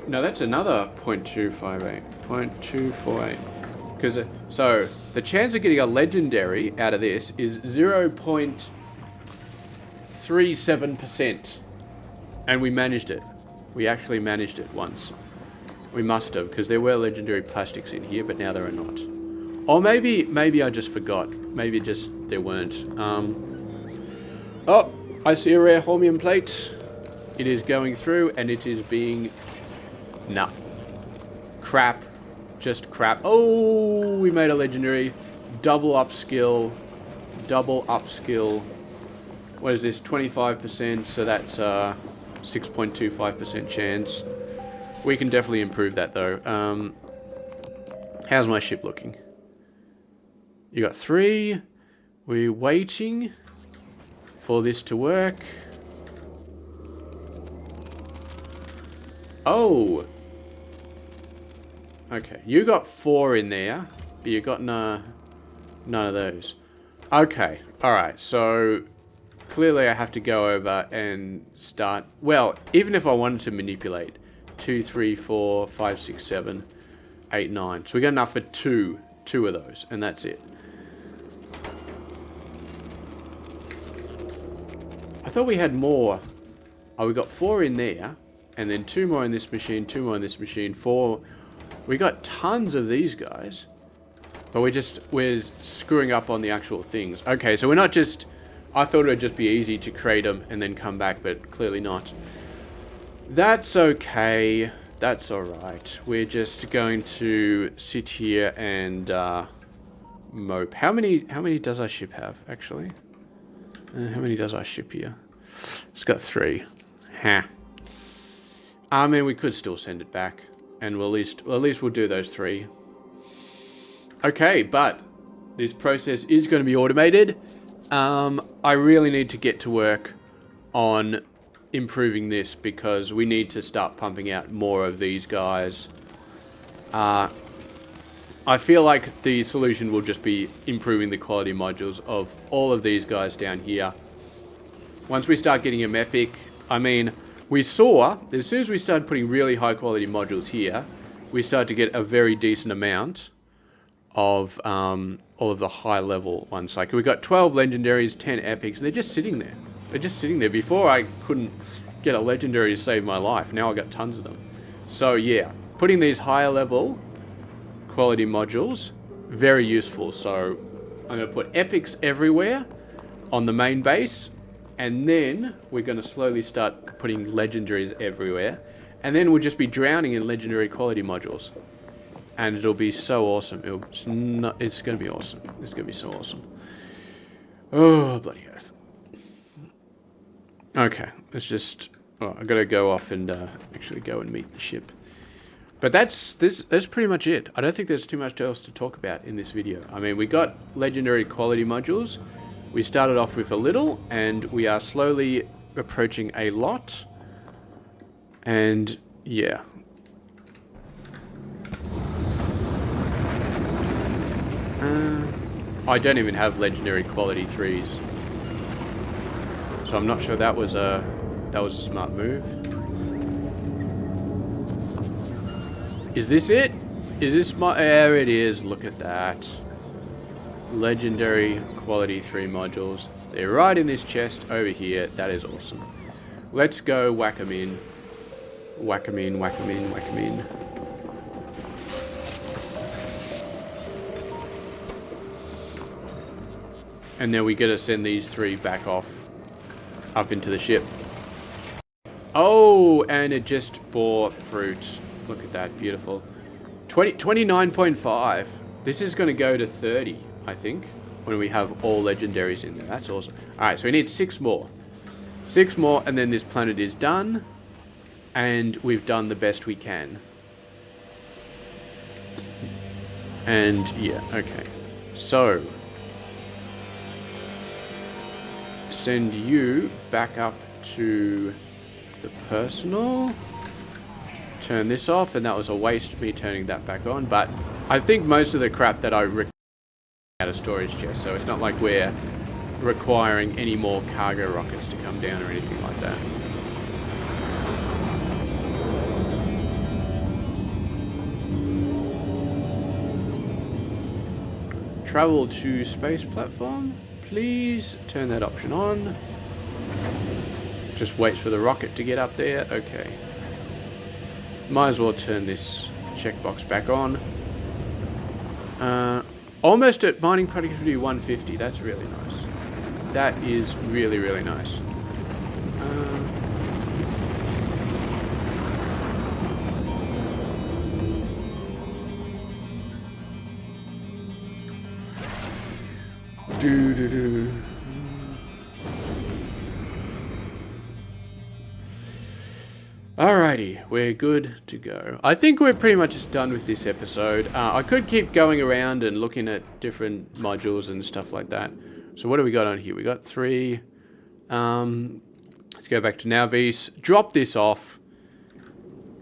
no, that's another 0.258, 0.248. Because so the chance of getting a legendary out of this is 0.37%, and we managed it. We actually managed it once. We must have, because there were legendary plastics in here, but now there are not. Or maybe I just forgot. Maybe just there weren't. Oh, I see a rare holmium plate. It is going through, and it is being crap. Just crap. Oh, we made a legendary. Double upskill. What is this? 25%. So that's 6.25% chance. We can definitely improve that though. How's my ship looking? You got 3. We're waiting for this to work. Oh. Okay, you got 4 in there, but you got none of those. Okay, alright, so clearly I have to go over and start, well, even if I wanted to manipulate, 2, 3, 4, 5, 6, 7, 8, 9. So we got enough for two of those, and that's it. I thought we had more. Oh, we got 4 in there, and then 2 more in this machine, 2 more in this machine, 4... We got tons of these guys, but we're screwing up on the actual things. Okay, so we're not just, I thought it would just be easy to create them and then come back, but clearly not. That's okay. That's alright. We're just going to sit here and mope. How many does our ship have, actually? How many does our ship here? It's got 3. Ha. I mean, we could still send it back. And at least we'll do those 3. Okay, but this process is going to be automated. I really need to get to work on improving this because we need to start pumping out more of these guys. I feel like the solution will just be improving the quality modules of all of these guys down here. Once we start getting them epic, I mean... We saw, as soon as we started putting really high quality modules here, we started to get a very decent amount of all of the high level ones. Like we got 12 legendaries, 10 epics, and they're just sitting there. They're just sitting there. Before I couldn't get a legendary to save my life. Now I got tons of them. So yeah, putting these higher level quality modules, very useful. So I'm going to put epics everywhere on the main base. And then we're going to slowly start putting legendaries everywhere. And then we'll just be drowning in legendary quality modules. And it'll be so awesome. It's going to be awesome. It's going to be so awesome. Oh, bloody earth. Okay, let's just... Oh, I've got to go off and actually go and meet the ship. But that's pretty much it. I don't think there's too much else to talk about in this video. I mean, we got legendary quality modules. We started off with a little, and we are slowly approaching a lot. And, yeah. I don't even have legendary quality 3s. So I'm not sure that was a smart move. Is this it? Is this my... There it is, look at that. Legendary quality 3 modules. They're right in this chest over here. That is awesome. Let's go whack them in. Whack them in, whack them in, whack them in. And then we gotta send these 3 back off up into the ship. Oh, and it just bore fruit. Look at that, beautiful. 29.5. This is gonna go to 30, I think, when we have all legendaries in there. That's awesome. Alright, so we need 6 more. 6 more, and then this planet is done. And we've done the best we can. And, yeah, okay. So, send you back up to the personal. Turn this off, and that was a waste of me turning that back on. But I think most of the crap that I out of storage chest, so it's not like we're requiring any more cargo rockets to come down or anything like that. Travel to space platform. Please turn that option on. Just waits for the rocket to get up there. Okay. Might as well turn this checkbox back on. Almost at mining productivity 150. That's really nice. That is really, really nice. Alrighty, we're good to go. I think we're pretty much just done with this episode. I could keep going around and looking at different modules and stuff like that. So what do we got on here? We got 3. Let's go back to Nowvis, drop this off,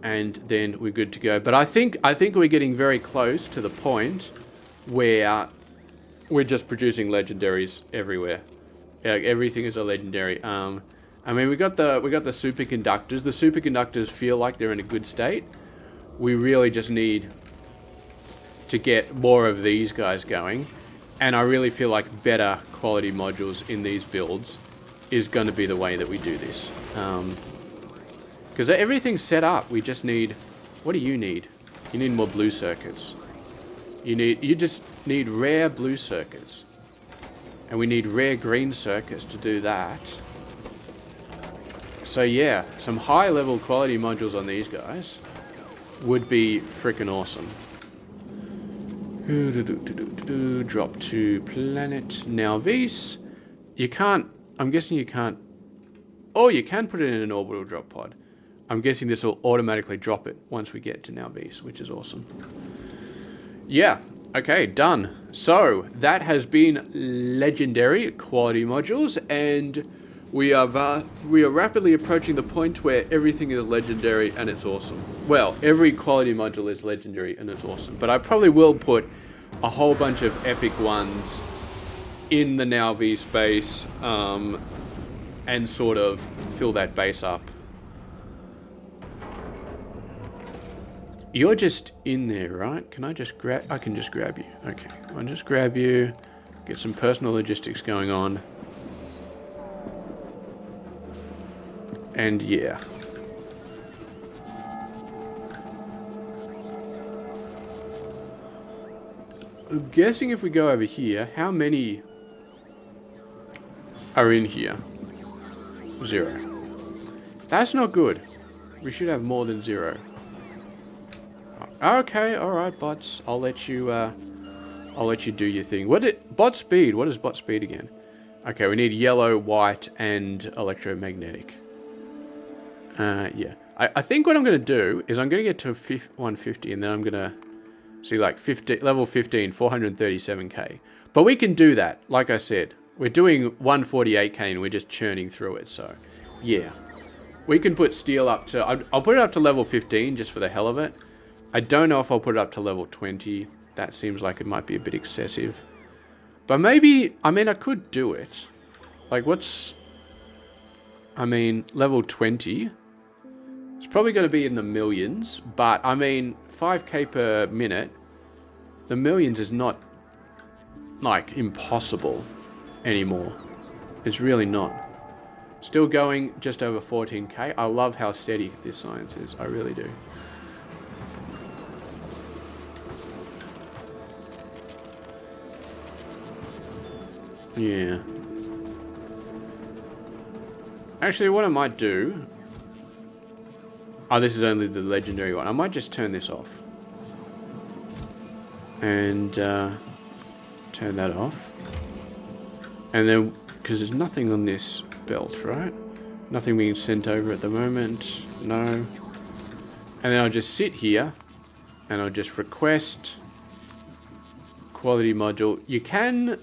and then we're good to go. But I think we're getting very close to the point where we're just producing legendaries everywhere. Yeah, everything is a legendary. I mean, we got the superconductors. The superconductors feel like they're in a good state. We really just need to get more of these guys going, and I really feel like better quality modules in these builds is going to be the way that we do this. Because everything's set up. We just need. What do you need? You need more blue circuits. You just need rare blue circuits, and we need rare green circuits to do that. So yeah, some high level quality modules on these guys would be freaking awesome. Drop to planet Nowvis. You can't, I'm guessing you can't, oh, you can put it in an orbital drop pod. I'm guessing this will automatically drop it once we get to Nowvis, which is awesome. Yeah, okay, done. So that has been legendary quality modules, and we are rapidly approaching the point where everything is legendary and it's awesome. Well, every quality module is legendary and it's awesome. But I probably will put a whole bunch of epic ones in the Nowvis space and sort of fill that base up. You're just in there, right? Can I just grab... I can just grab you. Okay, I'll just grab you. Get some personal logistics going on. And yeah. I'm guessing if we go over here, how many are in here? 0. That's not good. We should have more than 0. Okay, alright, bots. I'll let you do your thing. Bot speed? What is bot speed again? Okay, we need yellow, white, and electromagnetic. Yeah. I think what I'm going to do is I'm going to get to 150, and then I'm going to see like level 15, 437k. But we can do that. Like I said, we're doing 148k and we're just churning through it. So, yeah. We can put steel up to... I'll put it up to level 15 just for the hell of it. I don't know if I'll put it up to level 20. That seems like it might be a bit excessive. But maybe... I mean, I could do it. Like, what's... I mean, level 20... It's probably going to be in the millions, but I mean, 5k per minute, the millions is not, like, impossible anymore. It's really not. Still going just over 14k. I love how steady this science is. I really do. Yeah. Actually, what I might do... Oh, this is only the legendary one. I might just turn this off. And turn that off. And then, because there's nothing on this belt, right? Nothing being sent over at the moment. No. And then I'll just sit here and I'll just request quality module. You can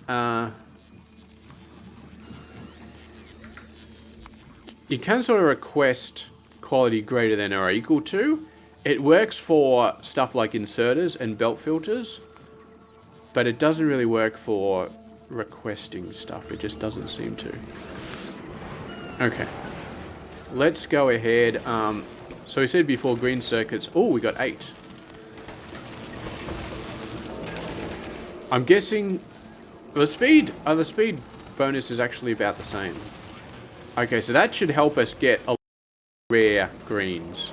sort of request quality greater than or equal to. It works for stuff like inserters and belt filters, but it doesn't really work for requesting stuff. It just doesn't seem to. Okay. Let's go ahead. So we said before green circuits. Oh, we got 8. I'm guessing the speed bonus is actually about the same. Okay, so that should help us get a rare greens,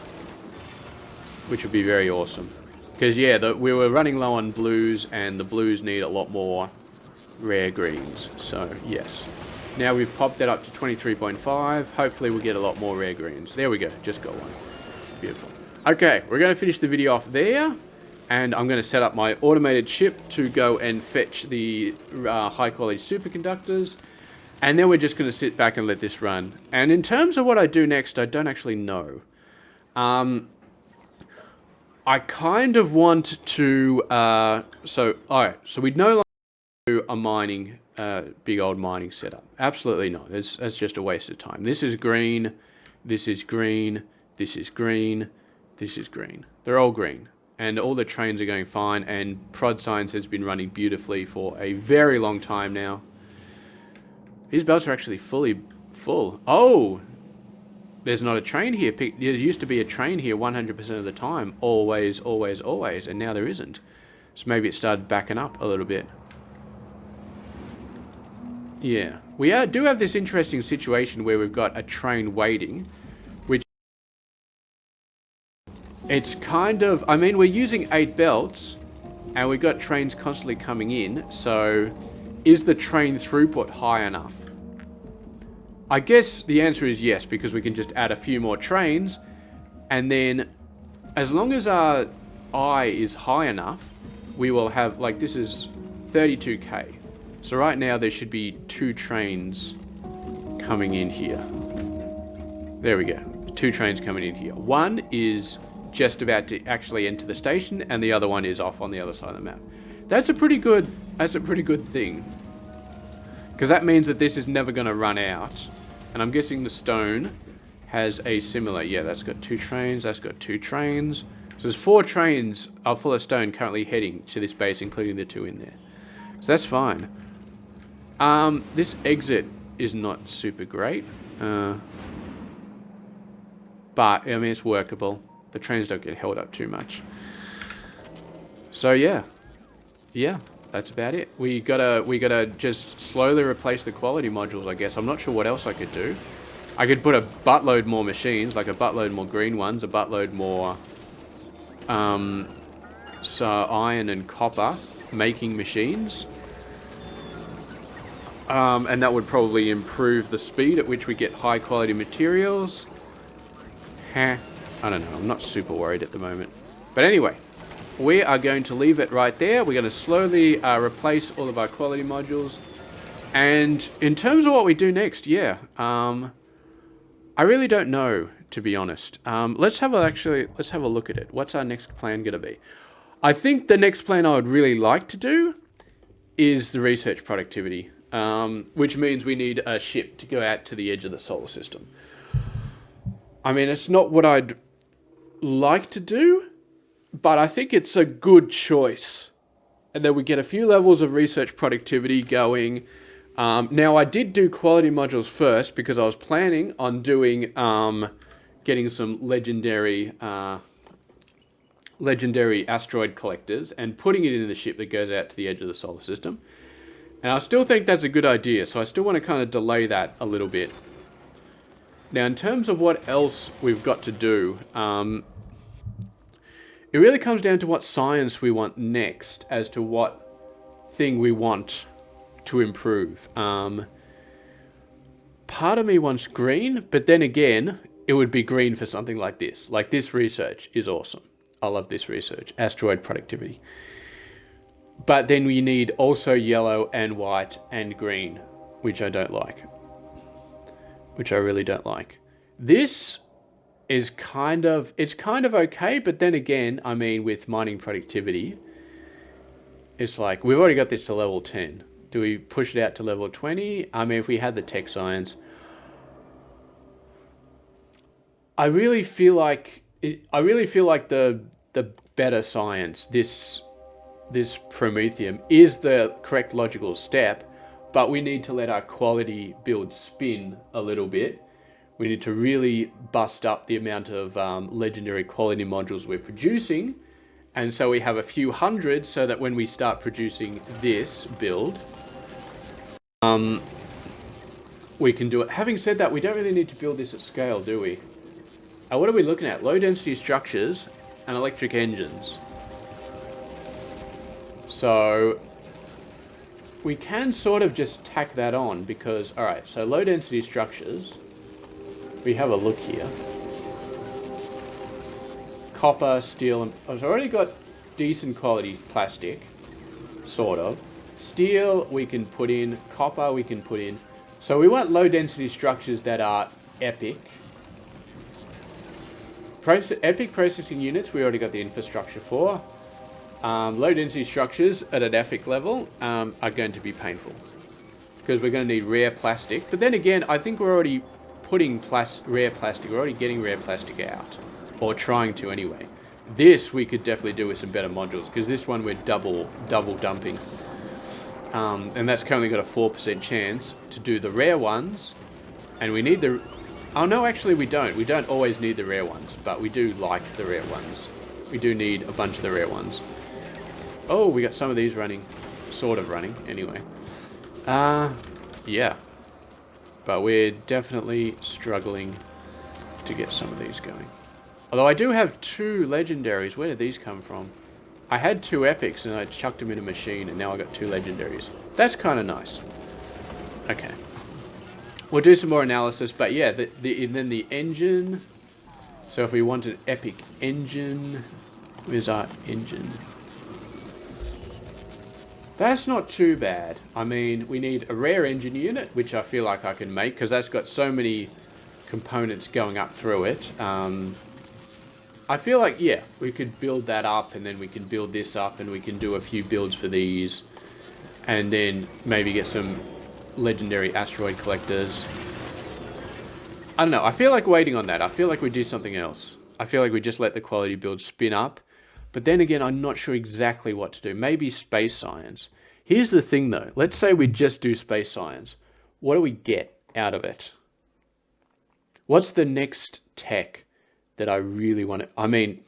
which would be very awesome. Because yeah, we were running low on blues, and the blues need a lot more rare greens. So yes, now we've popped that up to 23.5. Hopefully we'll get a lot more rare greens. There we go, just got one. Beautiful. Okay, we're going to finish the video off there, and I'm going to set up my automated ship to go and fetch the high quality superconductors. And then we're just going to sit back and let this run. And in terms of what I do next, I don't actually know. I kind of want to... so we'd no longer do a mining, big old mining setup. Absolutely not. That's just a waste of time. This is green. This is green. This is green. This is green. They're all green. And all the trains are going fine. And prod science has been running beautifully for a very long time now. These belts are actually fully full. Oh! There's not a train here. There used to be a train here 100% of the time. Always, always, always. And now there isn't. So maybe it started backing up a little bit. Yeah. We do have this interesting situation where we've got a train waiting. Which... It's kind of... I mean, we're using 8 belts. And we've got trains constantly coming in. So, is the train throughput high enough? I guess the answer is yes, because we can just add a few more trains, and then as long as our I is high enough, we will have, like, this is 32k. So right now there should be 2 trains coming in here. There we go. 2 trains coming in here. One is just about to actually enter the station, and the other one is off on the other side of the map. That's a pretty good thing. Because that means that this is never going to run out. And I'm guessing the stone has a similar... Yeah, that's got 2 trains. That's got 2 trains. So there's 4 trains full of stone currently heading to this base, including the 2 in there. So that's fine. This exit is not super great. But, I mean, it's workable. The trains don't get held up too much. So, yeah. Yeah. That's about it. We gotta just slowly replace the quality modules, I guess. I'm not sure what else I could do. I could put a buttload more machines, like a buttload more green ones, a buttload more so iron and copper making machines. And that would probably improve the speed at which we get high quality materials. I don't know. I'm not super worried at the moment. But anyway. We are going to leave it right there. We're going to slowly replace all of our quality modules. And in terms of what we do next, yeah, I really don't know, to be honest. Let's have a look at it. What's our next plan going to be? I think the next plan I would really like to do is the research productivity, which means we need a ship to go out to the edge of the solar system. I mean, it's not what I'd like to do, but I think it's a good choice. And then we get a few levels of research productivity going. Now, I did do quality modules first because I was planning on doing, getting some legendary asteroid collectors and putting it in the ship that goes out to the edge of the solar system. And I still think that's a good idea, so I still want to kind of delay that a little bit. Now, in terms of what else we've got to do, it really comes down to what science we want next as to what thing we want to improve. Part of me wants green, but then again, it would be green for something like this. Like this research is awesome. I love this research, asteroid productivity. But then we need also yellow and white and green, which I don't like. Which I really don't like. This is it's kind of okay, but then again, I mean, with mining productivity, it's like, we've already got this to level 10. Do we push it out to level 20? I mean, if we had the tech science, I really feel like the better science, this Prometheum, is the correct logical step, but we need to let our quality build spin a little bit. We need to really bust up the amount of legendary quality modules we're producing, and so we have a few hundred, so that when we start producing this build, we can do it. Having said that, we don't really need to build this at scale, do we? What are we looking at? Low density structures and electric engines. So we can sort of just tack that on because, all right, so low density structures, we have a look here. Copper, steel, and I've already got decent quality plastic, sort of. Steel we can put in, copper we can put in. So we want low density structures that are epic. Epic processing units, we already got the infrastructure for. Low density structures at an epic level are going to be painful because we're going to need rare plastic. But then again, I think we're already putting rare plastic. We're already getting rare plastic out, or trying to anyway. This we could definitely do with some better modules because this one we're double dumping. And that's currently got a 4% chance to do the rare ones. And we need the... Oh, no, actually we don't. We don't always need the rare ones, but we do like the rare ones. We do need a bunch of the rare ones. Oh, we got some of these running. Sort of running, anyway. Yeah. But we're definitely struggling to get some of these going. Although I do have 2 legendaries. Where did these come from? I had 2 epics and I chucked them in a machine and now I got 2 legendaries. That's kind of nice. Okay. We'll do some more analysis, but yeah, and then the engine. So if we want an epic engine, where's our engine? That's not too bad. I mean, we need a rare engine unit, which I feel like I can make because that's got so many components going up through it. I feel like, yeah, we could build that up and then we can build this up and we can do a few builds for these and then maybe get some legendary asteroid collectors. I don't know. I feel like waiting on that. I feel like we do something else. I feel like we just let the quality build spin up. But then again, I'm not sure exactly what to do. Maybe space science. Here's the thing, though. Let's say we just do space science. What do we get out of it? What's the next tech that I really want to... I mean,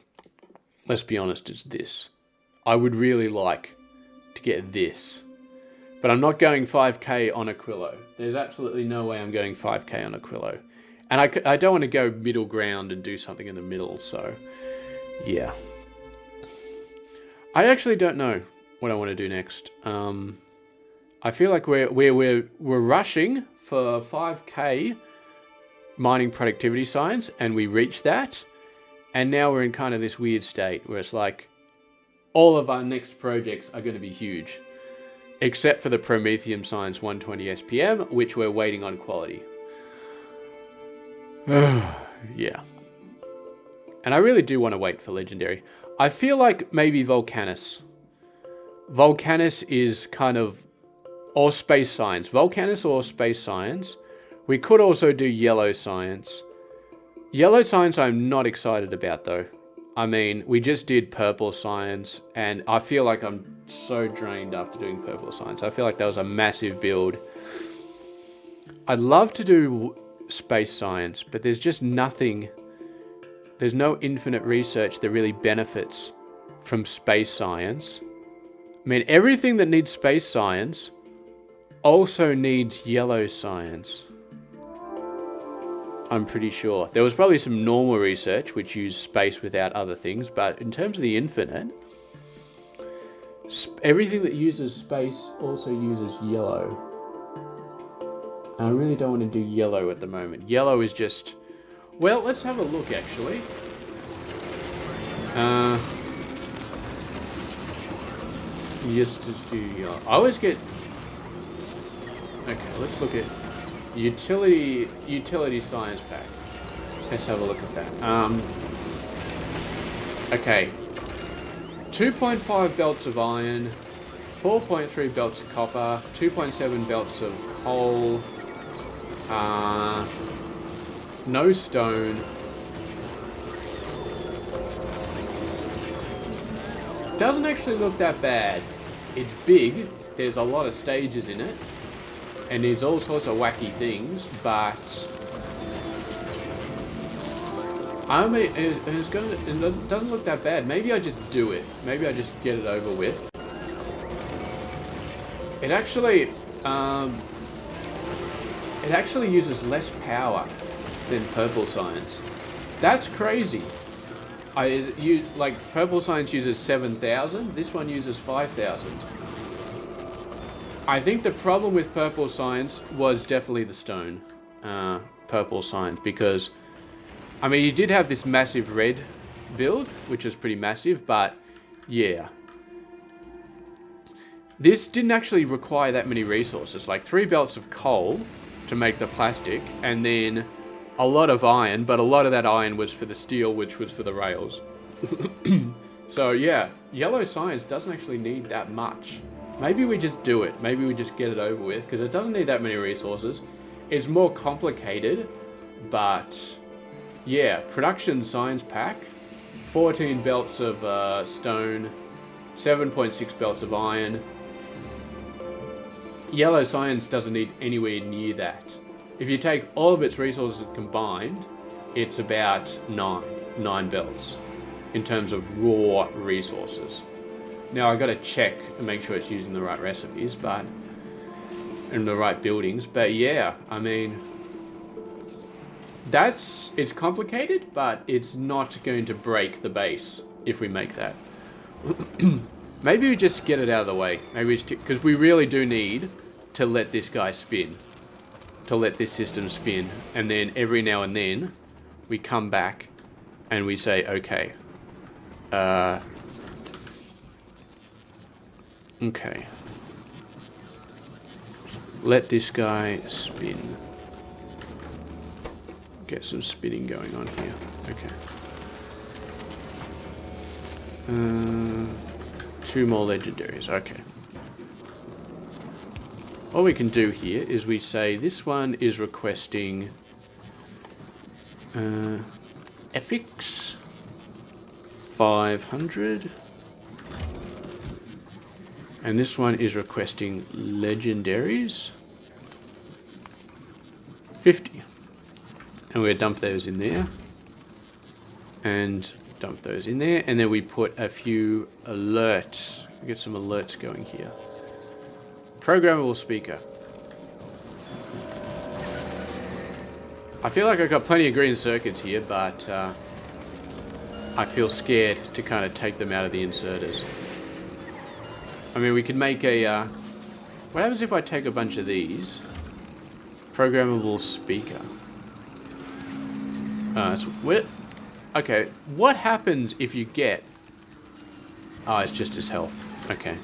let's be honest, it's this. I would really like to get this. But I'm not going 5k on Aquilo. There's absolutely no way I'm going 5k on Aquilo. And I don't want to go middle ground and do something in the middle, so... Yeah. I actually don't know what I want to do next. I feel like we're rushing for 5k mining productivity science, and we reached that. And now we're in kind of this weird state where it's like all of our next projects are going to be huge. Except for the Prometheum Science 120 SPM, which we're waiting on quality. Yeah. And I really do want to wait for Legendary. I feel like maybe Volcanus. Volcanus is kind of... Or Space Science. Volcanus or Space Science. We could also do Yellow Science. Yellow Science I'm not excited about, though. I mean, we just did Purple Science, and I feel like I'm so drained after doing Purple Science. I feel like that was a massive build. I'd love to do Space Science, but there's just nothing... There's no infinite research that really benefits from Space Science. I mean, everything that needs Space Science also needs Yellow Science. I'm pretty sure. There was probably some normal research which used space without other things, but in terms of the infinite, Everything that uses space also uses yellow. I really don't want to do yellow at the moment. Yellow is just... Well, let's have a look, actually. Just do yellow. I always get... Okay, let's look at utility science pack. Let's have a look at that. Okay. 2.5 belts of iron, 4.3 belts of copper, 2.7 belts of coal, no stone. Doesn't actually look that bad. It's big, there's a lot of stages in it, and there's all sorts of wacky things, but I mean, it doesn't look that bad. Maybe I just do it. Maybe I just get it over with. It actually uses less power than Purple Science. That's crazy. Like Purple Science uses 7,000. This one uses 5,000. I think the problem with Purple Science was definitely the stone. Purple Science, because I mean, you did have this massive red build, which was pretty massive, but yeah. This didn't actually require that many resources, like 3 belts of coal to make the plastic, and then a lot of iron, but a lot of that iron was for the steel, which was for the rails. So yeah, yellow science doesn't actually need that much. Maybe we just do it. Maybe we just get it over with, because it doesn't need that many resources. It's more complicated, but... Yeah, production science pack, 14 belts of stone, 7.6 belts of iron. Yellow science doesn't need anywhere near that. If you take all of its resources combined, it's about 9 belts in terms of raw resources. Now I gotta check and make sure it's using the right recipes, and the right buildings, but yeah, I mean... It's complicated, but it's not going to break the base if we make that. Maybe we just get it out of the way. Maybe because we really do need to let this guy spin. To let this system spin. And then every now and then, we come back and we say, okay. Okay. Let this guy spin. Get some spinning going on here. Okay. 2 more legendaries. Okay. All we can do here is we say this one is requesting epics 500, and this one is requesting legendaries 50. And we'll dump those in there. And dump those in there. And then we put a few alerts. We get some alerts going here. Programmable speaker. I feel like I've got plenty of green circuits here, but I feel scared to kind of take them out of the inserters. I mean, we could make a... what happens if I take a bunch of these? Programmable speaker. Okay, what happens if you get... Oh, it's just his health. Okay.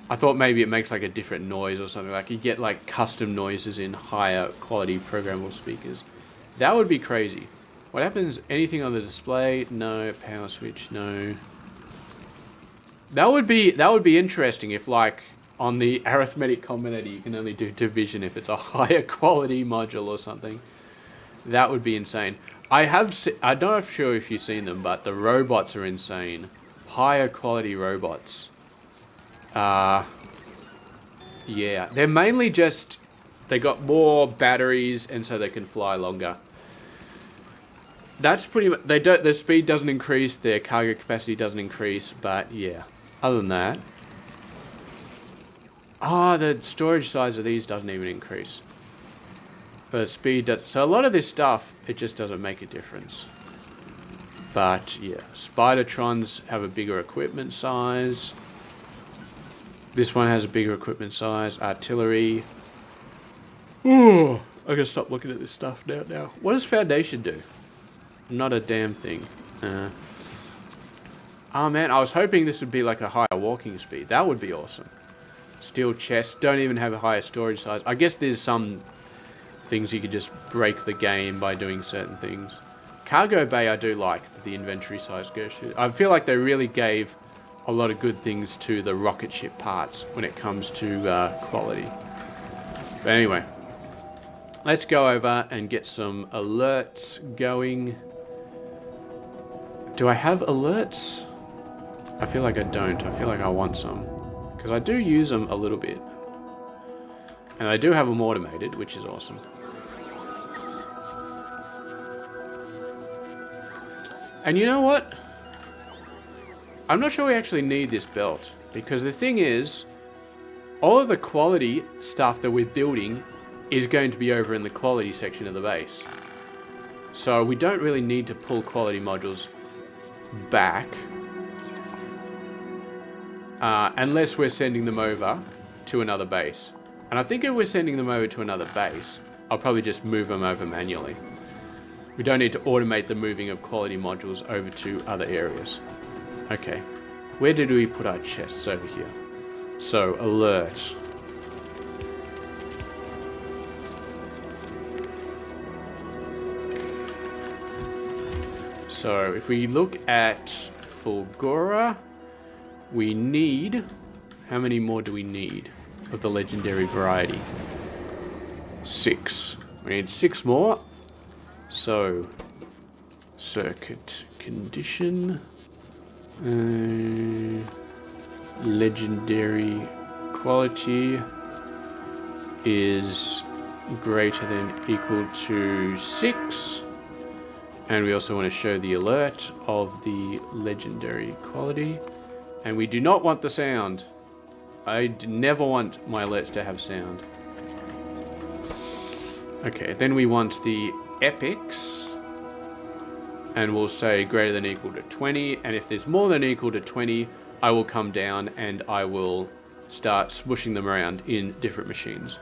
I thought maybe it makes like a different noise or something. Like you get like custom noises in higher quality programmable speakers. That would be crazy. What happens? Anything on the display? No. Power switch? No. That would be interesting if like on the arithmetic combinator you can only do division if it's a higher quality module or something. That would be insane. I'm not sure if you've seen them, but the robots are insane. Higher quality robots. Yeah. They're mainly just... They got more batteries, and so they can fly longer. That's pretty much... Their speed doesn't increase, their cargo capacity doesn't increase, but yeah. Other than that... the storage size of these doesn't even increase. But speed does... So a lot of this stuff... It just doesn't make a difference. But, yeah. Spidertrons have a bigger equipment size. This one has a bigger equipment size. Artillery. Ooh, I gotta stop looking at this stuff now. What does Foundation do? Not a damn thing. Oh man, I was hoping this would be like a higher walking speed. That would be awesome. Steel chest. Don't even have a higher storage size. I guess there's some things you could just break the game by doing certain things. Cargo bay I do like that the inventory size goes to. I feel like they really gave a lot of good things to the rocket ship parts when it comes to quality. But anyway, let's go over and get some alerts going. Do I have alerts? I feel like I don't. I feel like I want some. Because I do use them a little bit. And I do have them automated, which is awesome. And you know what? I'm not sure we actually need this belt. Because the thing is, all of the quality stuff that we're building is going to be over in the quality section of the base. So we don't really need to pull quality modules back. Unless we're sending them over to another base. And I think if we're sending them over to another base, I'll probably just move them over manually. We don't need to automate the moving of quality modules over to other areas. Okay. Where did we put our chests? Over here. So, alert. So, if we look at Fulgora, we need... How many more do we need of the legendary variety? 6. We need 6 more. So, circuit condition. Legendary quality is greater than equal to 6. And we also want to show the alert of the legendary quality. And we do not want the sound. I never want my alerts to have sound. Okay, then we want the epics. And we'll say greater than equal to 20. And if there's more than equal to 20, I will come down and I will start smooshing them around in different machines.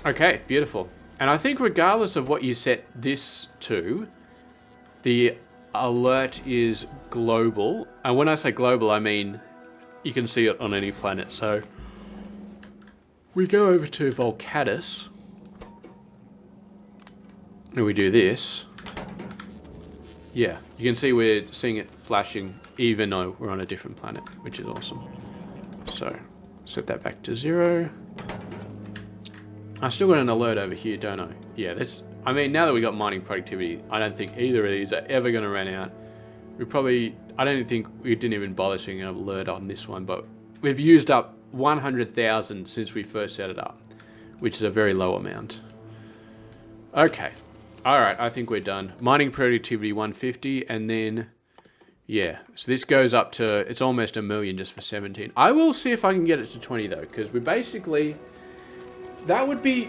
Okay, beautiful. And I think regardless of what you set this to, the alert is global. And when I say global, I mean you can see it on any planet. So we go over to Volcatus and we do this. Yeah, you can see we're seeing it flashing even though we're on a different planet, which is awesome. So set that back to 0. I still got an alert over here, don't I? Yeah, that's... I mean, now that we got mining productivity, I don't think either of these are ever going to run out. We probably... I don't think we didn't even bother seeing an alert on this one, but we've used up 100,000 since we first set it up, which is a very low amount. Okay. Alright, I think we're done. Mining productivity 150, and then... Yeah, so this goes up to... It's almost 1 million just for 17. I will see if I can get it to 20, though, because we basically... That would be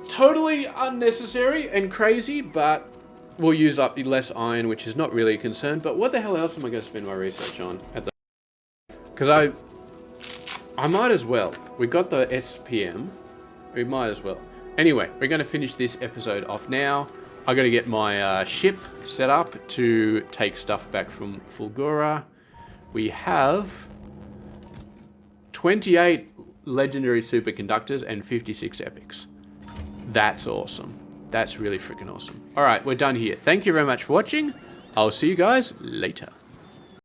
totally unnecessary and crazy, but we'll use up less iron, which is not really a concern. But what the hell else am I going to spend my research on? Because I might as well. We got the SPM. We might as well. Anyway, we're going to finish this episode off now. I got to get my ship set up to take stuff back from Fulgora. We have 28 legendary superconductors and 56 epics. That's awesome. That's really freaking awesome. Alright, we're done here. Thank you very much for watching. I'll see you guys later.